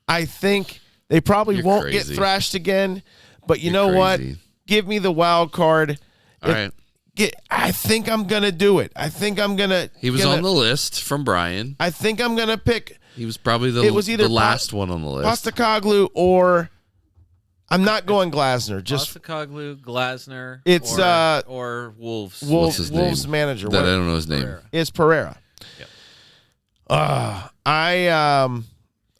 I think they probably won't get thrashed again. But you know what? Give me the wild card. All right. I think I'm going to do it. I think I'm going to... He was on the list from Brian. I think I'm going to pick... He was probably the last one on the list. Postecoglou or... I'm not going Glasner. Just Postecoglou, Glasner, it's, or Wolves. What's his Wolves name? Manager. I don't know his name. It's Pereira. Yep.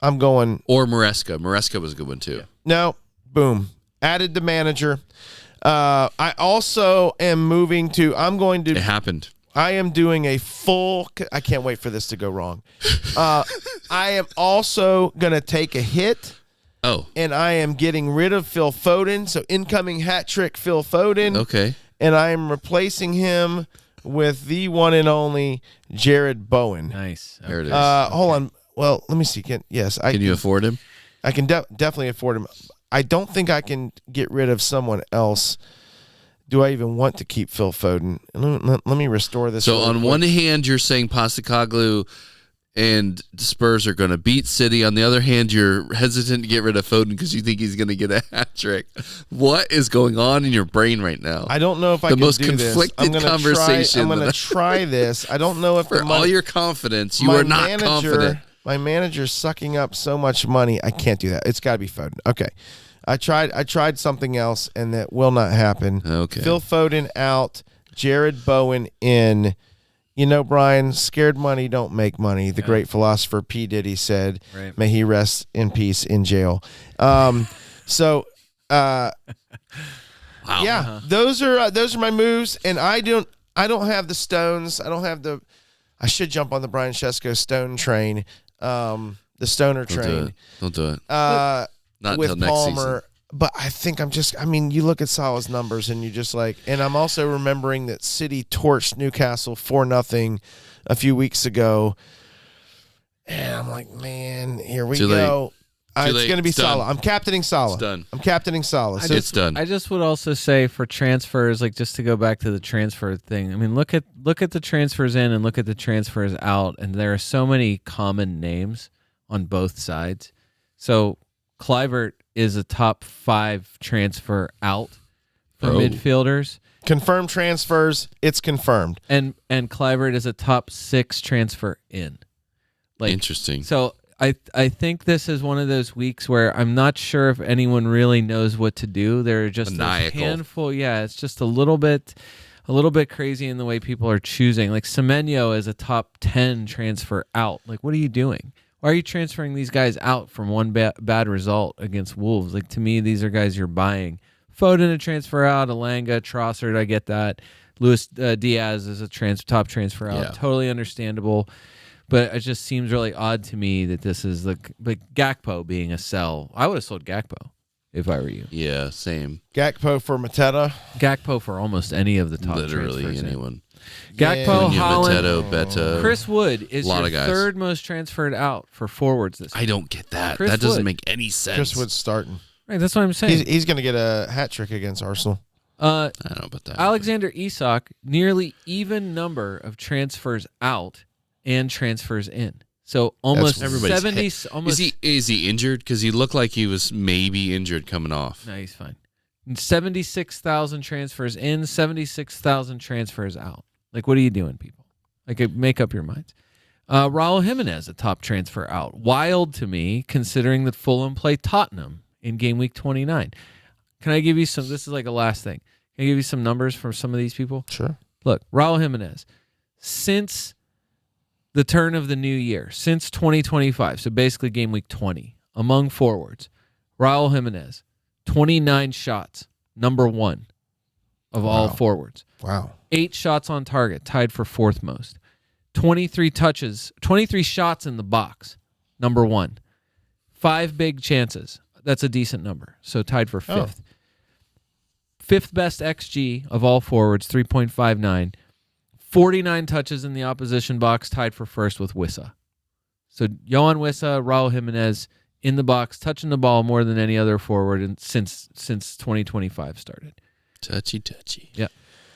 I'm going... Or Maresca. Maresca was a good one, too. Yeah. No. Boom. Added the manager. I also am moving to... It happened. I am doing a full... I can't wait for this to go wrong. I am also going to take a hit. Oh. And I am getting rid of Phil Foden. So incoming hat trick Phil Foden. Okay. And I am replacing him with the one and only Jared Bowen. Nice. There it is. Hold on. Well, let me see. Can you afford him? I can definitely afford him. I don't think I can get rid of someone else. Do I even want to keep Phil Foden? Let me restore this. So on one hand, you're saying Postecoglou and the Spurs are going to beat City. On the other hand, you're hesitant to get rid of Foden because you think he's going to get a hat trick. What is going on in your brain right now? I don't know if I can do this. The most conflicted conversation. I'm going to try this. I don't know if for all your confidence, you are not confident. My manager's sucking up so much money. I can't do that. It's got to be Foden. Okay. I tried something else, and that will not happen. Okay. Phil Foden out. Jared Bowen in. You know, Brian, scared money don't make money. The great philosopher P. Diddy said, may he rest in peace in jail. Wow. Yeah, those are my moves, and I don't have the stones. I should jump on the Brian Shesko stone train. The stoner train. Don't do it. Not with until next Palmer, season. But I think you look at Salah's numbers and you just and I'm also remembering that City torched Newcastle 4-0 a few weeks ago. And I'm like, man, here we go. It's going to be Salah. I'm captaining Salah. It's done. I'm captaining Salah. It's done. I just would also say for transfers, just to go back to the transfer thing. I mean, look at the transfers in and look at the transfers out, and there are so many common names on both sides. So Kluivert is a top 5 transfer out, for midfielders. Confirmed transfers. It's confirmed. And Kluivert is a top 6 transfer in. Interesting. So I think this is one of those weeks where I'm not sure if anyone really knows what to do. There are just Maniacal. a handful. Yeah, it's just a little bit crazy in the way people are choosing. Like Semenyo is a top 10 transfer out. Like, what are you doing? Why are you transferring these guys out from one bad result against Wolves? Like, to me, these are guys you're buying. Foden a transfer out, Elanga, Trossard, I get that. Luis Diaz is a top transfer out. Yeah. Totally understandable. But it just seems really odd to me that this is like Gakpo being a sell. I would have sold Gakpo if I were you. Yeah, same. Gakpo for Mateta. Gakpo for almost any of the top Literally transfers. anyone. Gakpo, Cunha, Holland, Mateta, Beto. Chris Wood is Lot your of guys. third most transferred out for forwards this year. I don't get that. Chris That doesn't Wood. make any sense. Chris Wood's starting. Right, that's what I'm saying. He's going to get a hat trick against Arsenal. I don't know about that. Alexander Isak, nearly even number of transfers out and transfers in. So almost Everybody's 70. hit. Almost, Is he injured? Because he looked like he was maybe injured coming off. No, he's fine. 76,000 transfers in, 76,000 transfers out. Like, what are you doing, people? Like, make up your minds. Raul Jimenez, a top transfer out. Wild to me, considering that Fulham play Tottenham in game week 29. Can I give you some? This is like a last thing. Can I give you some numbers from some of these people? Sure. Look, Raul Jimenez, since the turn of the new year, since 2025, so basically game week 20, among forwards, Raul Jimenez, 29 shots, number 1 of all forwards. Wow. 8 shots on target, tied for 4th most. 23 touches, 23 shots in the box, number 1. 5 big chances. That's a decent number. So tied for 5th. 5th best XG of all forwards, 3.59. 49 touches in the opposition box, tied for 1st with Wissa. So Yohan Wissa, Raul Jimenez in the box, touching the ball more than any other forward since 2025 started. Touchy. Yeah.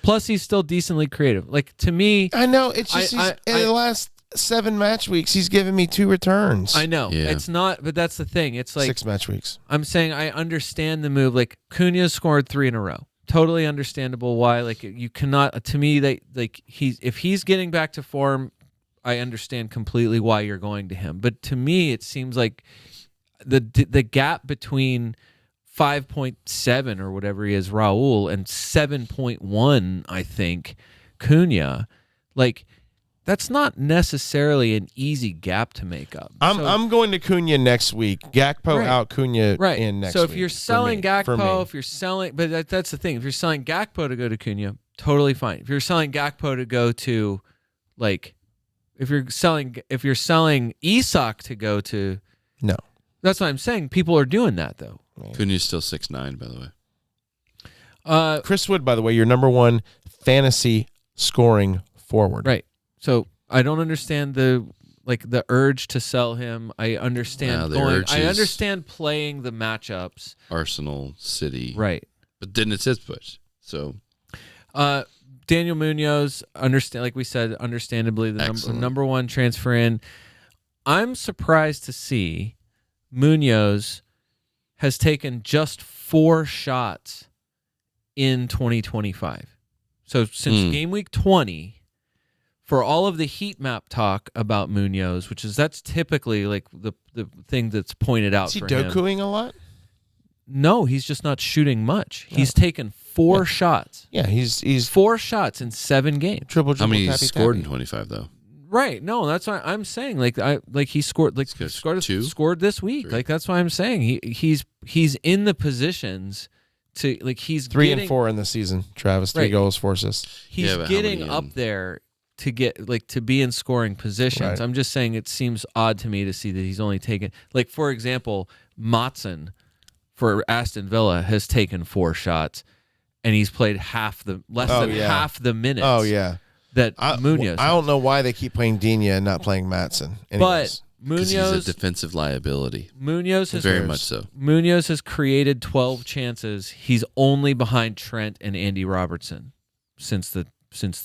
Plus, he's still decently creative. Like, to me, I know. It's just in the last 7 match weeks, he's given me 2 returns. I know. Yeah. It's not, but that's the thing. It's like 6 match weeks. I'm saying I understand the move. Like, Cunha scored 3 in a row. Totally understandable why. Like, you cannot. To me, if he's getting back to form, I understand completely why you're going to him. But to me, it seems like the gap between 5.7 or whatever he is, Raul, and 7.1, I think, Cunha, like, that's not necessarily an easy gap to make up. I'm going to Cunha next week. Gakpo Right. out, Cunha Right. in next week. So if you're selling Gakpo, if you're selling, but that's the thing. If you're selling Gakpo to go to Cunha, totally fine. If you're selling Gakpo to go to, like, if you're selling Isak to go to, No. that's what I'm saying. People are doing that though. Cunha's still 6'9", by the way. Chris Wood, by the way, your number 1 fantasy scoring forward. Right. So I don't understand the urge to sell him. I understand I understand playing the matchups. Arsenal, City. Right. But then it's his push. So Daniel Munoz, like we said, understandably the number 1 transfer in. I'm surprised to see Munoz has taken just 4 shots in 2025. So since game week 20, for all of the heat map talk about Munoz, that's typically like the thing that's pointed out Is he for him. Dokuing a lot? No, he's just not shooting much. He's taken 4 shots. Yeah, he's 4 shots in 7 games. triple. how many tappy, scored tappy. in 25, though? Right. No, that's why I'm saying he scored scored this week. 3. Like that's why I'm saying he's in the positions to he's 3 getting, and 4 in the season. Travis, 3 Right. goals, 4 assists. He's Yeah, but how getting many up in? there to get to be in scoring positions. Right. I'm just saying it seems odd to me to see that he's only taken for example, Matson for Aston Villa has taken 4 shots and he's played half the minutes. Oh yeah. That Munoz. I don't know why they keep playing Digne and not playing Maatson. Anyways. But Because Munoz he's a defensive liability. Munoz has Very much so. Munoz has created 12 chances. He's only behind Trent and Andy Robertson since the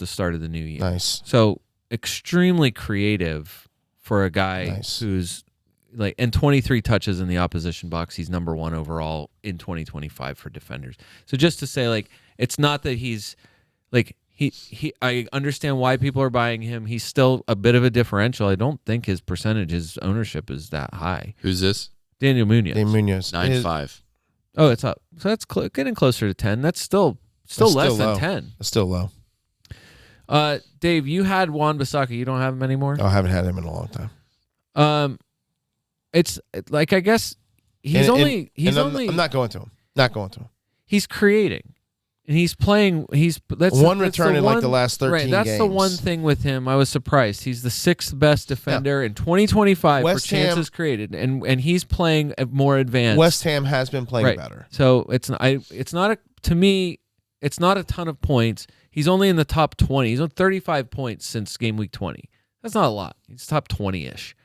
start of the new year. Nice. So extremely creative for a guy who's and 23 touches in the opposition box. He's number 1 overall in 2025 for defenders. So just to say, like, it's not that he's like I understand why people are buying him. He's still a bit of a differential. I don't think his ownership is that high. Who's this? Daniel Munoz. 9.5. Oh, it's up. So that's getting closer to 10. That's still less than 10. It's still low. Dave, you had Juan Bissaka. You don't have him anymore? Oh, I haven't had him in a long time. It's like, I guess I'm not going to him. Not going to him. He's creating. And he's playing. That's one return in like the last 13 right, that's games. the one thing with him. I was surprised. He's the 6th best defender in 2025 for chances created, and he's playing more advanced. West Ham has been playing better. So it's not to me. It's not a ton of points. He's only in the top 20. He's on 35 points since game week 20. That's not a lot. He's top 20-ish.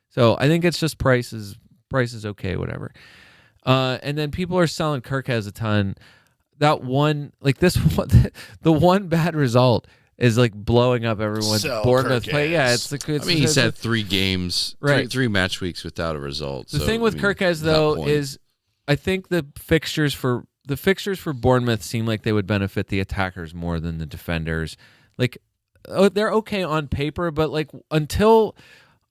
So I think it's just price is okay, whatever. And then people are selling Kirkez a ton. That one, like this one, the one bad result is like blowing up everyone's Bournemouth play. Yeah, it's the good. I mean, he's had 3 games, right. three match weeks without a result. The thing with Kirkez though is, I think the fixtures for Bournemouth seem like they would benefit the attackers more than the defenders. Like, they're okay on paper, but like until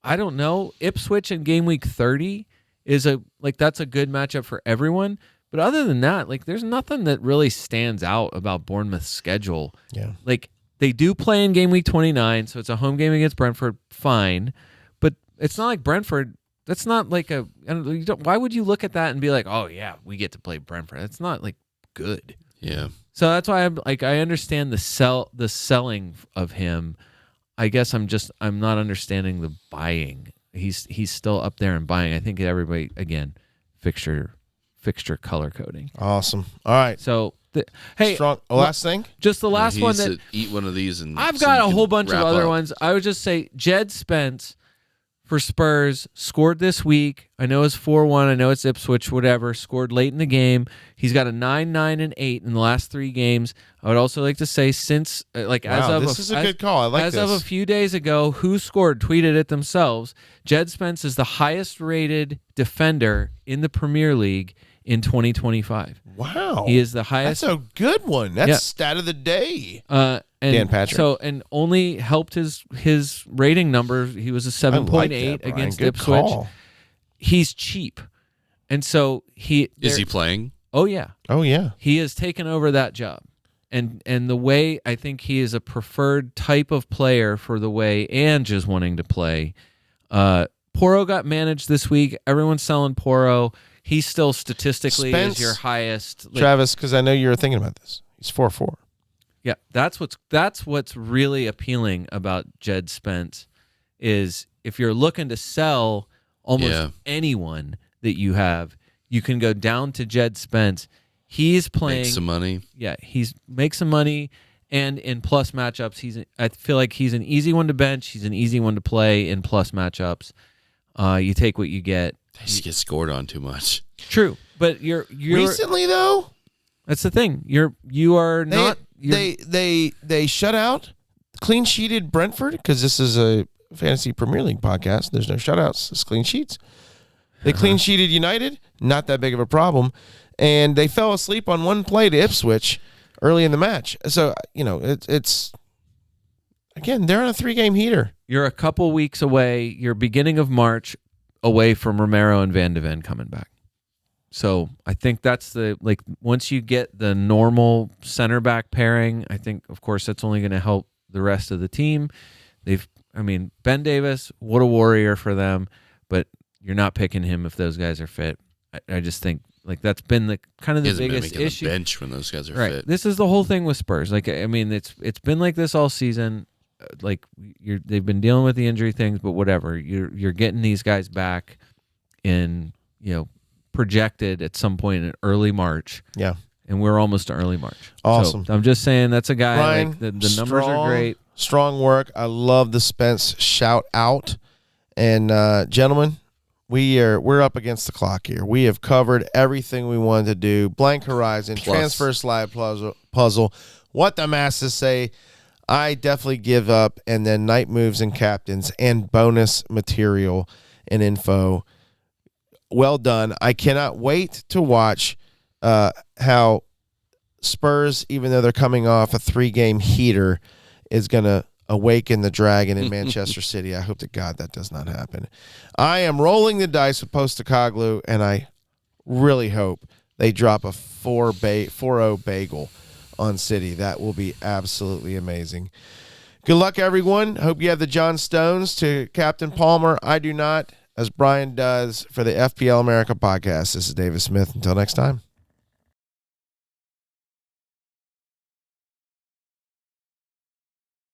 I don't know, Ipswich in game week 30 is that's a good matchup for everyone. But other than that, like, there's nothing that really stands out about Bournemouth's schedule. Yeah. Like, they do play in game week 29, so it's a home game against Brentford, fine. But it's not like Brentford. That's not like why would you look at that and be like, oh, yeah, we get to play Brentford? It's not, like, good. Yeah. So that's why I understand the selling of him. I guess I'm not understanding the buying. He's still up there in buying. I think everybody, again, fixture color coding. Awesome. All right. So, hey, last thing? Just the last one that eat one of these, and I've got a whole bunch of other ones. I would just say Jed Spence for Spurs scored this week. I know it's 4-1. I know it's Ipswich, whatever. Scored late in the game. He's got a 9, 9, and 8 in the last 3 games. I would also like to say this is a good call. I like this. As of a few days ago, Who Scored tweeted it themselves. Jed Spence is the highest rated defender in the Premier League in 2025. Wow. He is the highest. That's a good one. That's stat of the day. Dan Patrick. So, and only helped his rating number. He was a 7.8 against good Ipswich. Call. He's cheap. And so is he playing? Oh yeah. Oh yeah. He has taken over that job. And the way I think he is a preferred type of player for the way Ange is wanting to play. Porro got managed this week. Everyone's selling Porro. He still statistically is your highest. Travis, because I know you were thinking about this. He's 4-4. Yeah, that's what's really appealing about Jed Spence is if you're looking to sell almost anyone that you have, you can go down to Jed Spence. He's playing make some money. Yeah, he's make some money, and in plus matchups, I feel like he's an easy one to bench. He's an easy one to play in plus matchups. You take what you get. They just get scored on too much. True, but you're recently though. That's the thing. You are not. They shut out clean sheeted Brentford because this is a fantasy Premier League podcast. There's no shutouts. It's clean sheets. They clean sheeted United. Not that big of a problem, and they fell asleep on one play to Ipswich early in the match. So it's again they're on a 3-game heater. You're a couple weeks away. You're beginning of March away from Romero and Van de Ven coming back. So I think that's once you get the normal center back pairing, I think of course that's only going to help the rest of the team. Ben Davis, what a warrior for them, but you're not picking him if those guys are fit. I just think that's been the biggest issue. The bench when those guys are right. fit. This is the whole thing with Spurs. It's been like this all season. They've been dealing with the injury things, but whatever. You're getting these guys back in projected at some point in early March. Yeah. And we're almost to early March. Awesome. So I'm just saying that's a guy. Ryan, the numbers are great. Strong work. I love the Spence shout out. And gentlemen, we're up against the clock here. We have covered everything we wanted to do. Blank Horizon, transfer slide puzzle. What the masses say. I definitely give up. And then night moves and captains and bonus material and info. well done. I cannot wait to watch how Spurs, even though they're coming off a 3-game heater, is going to awaken the dragon in Manchester City. I hope to God that does not happen. I am rolling the dice with Postecoglou, and I really hope they drop a 4-0 bagel on City. That will be absolutely amazing. Good luck, everyone. Hope you have the John Stones to Captain Palmer. I do not, as Brian does for the FPL America podcast. This is David Smith. Until next time.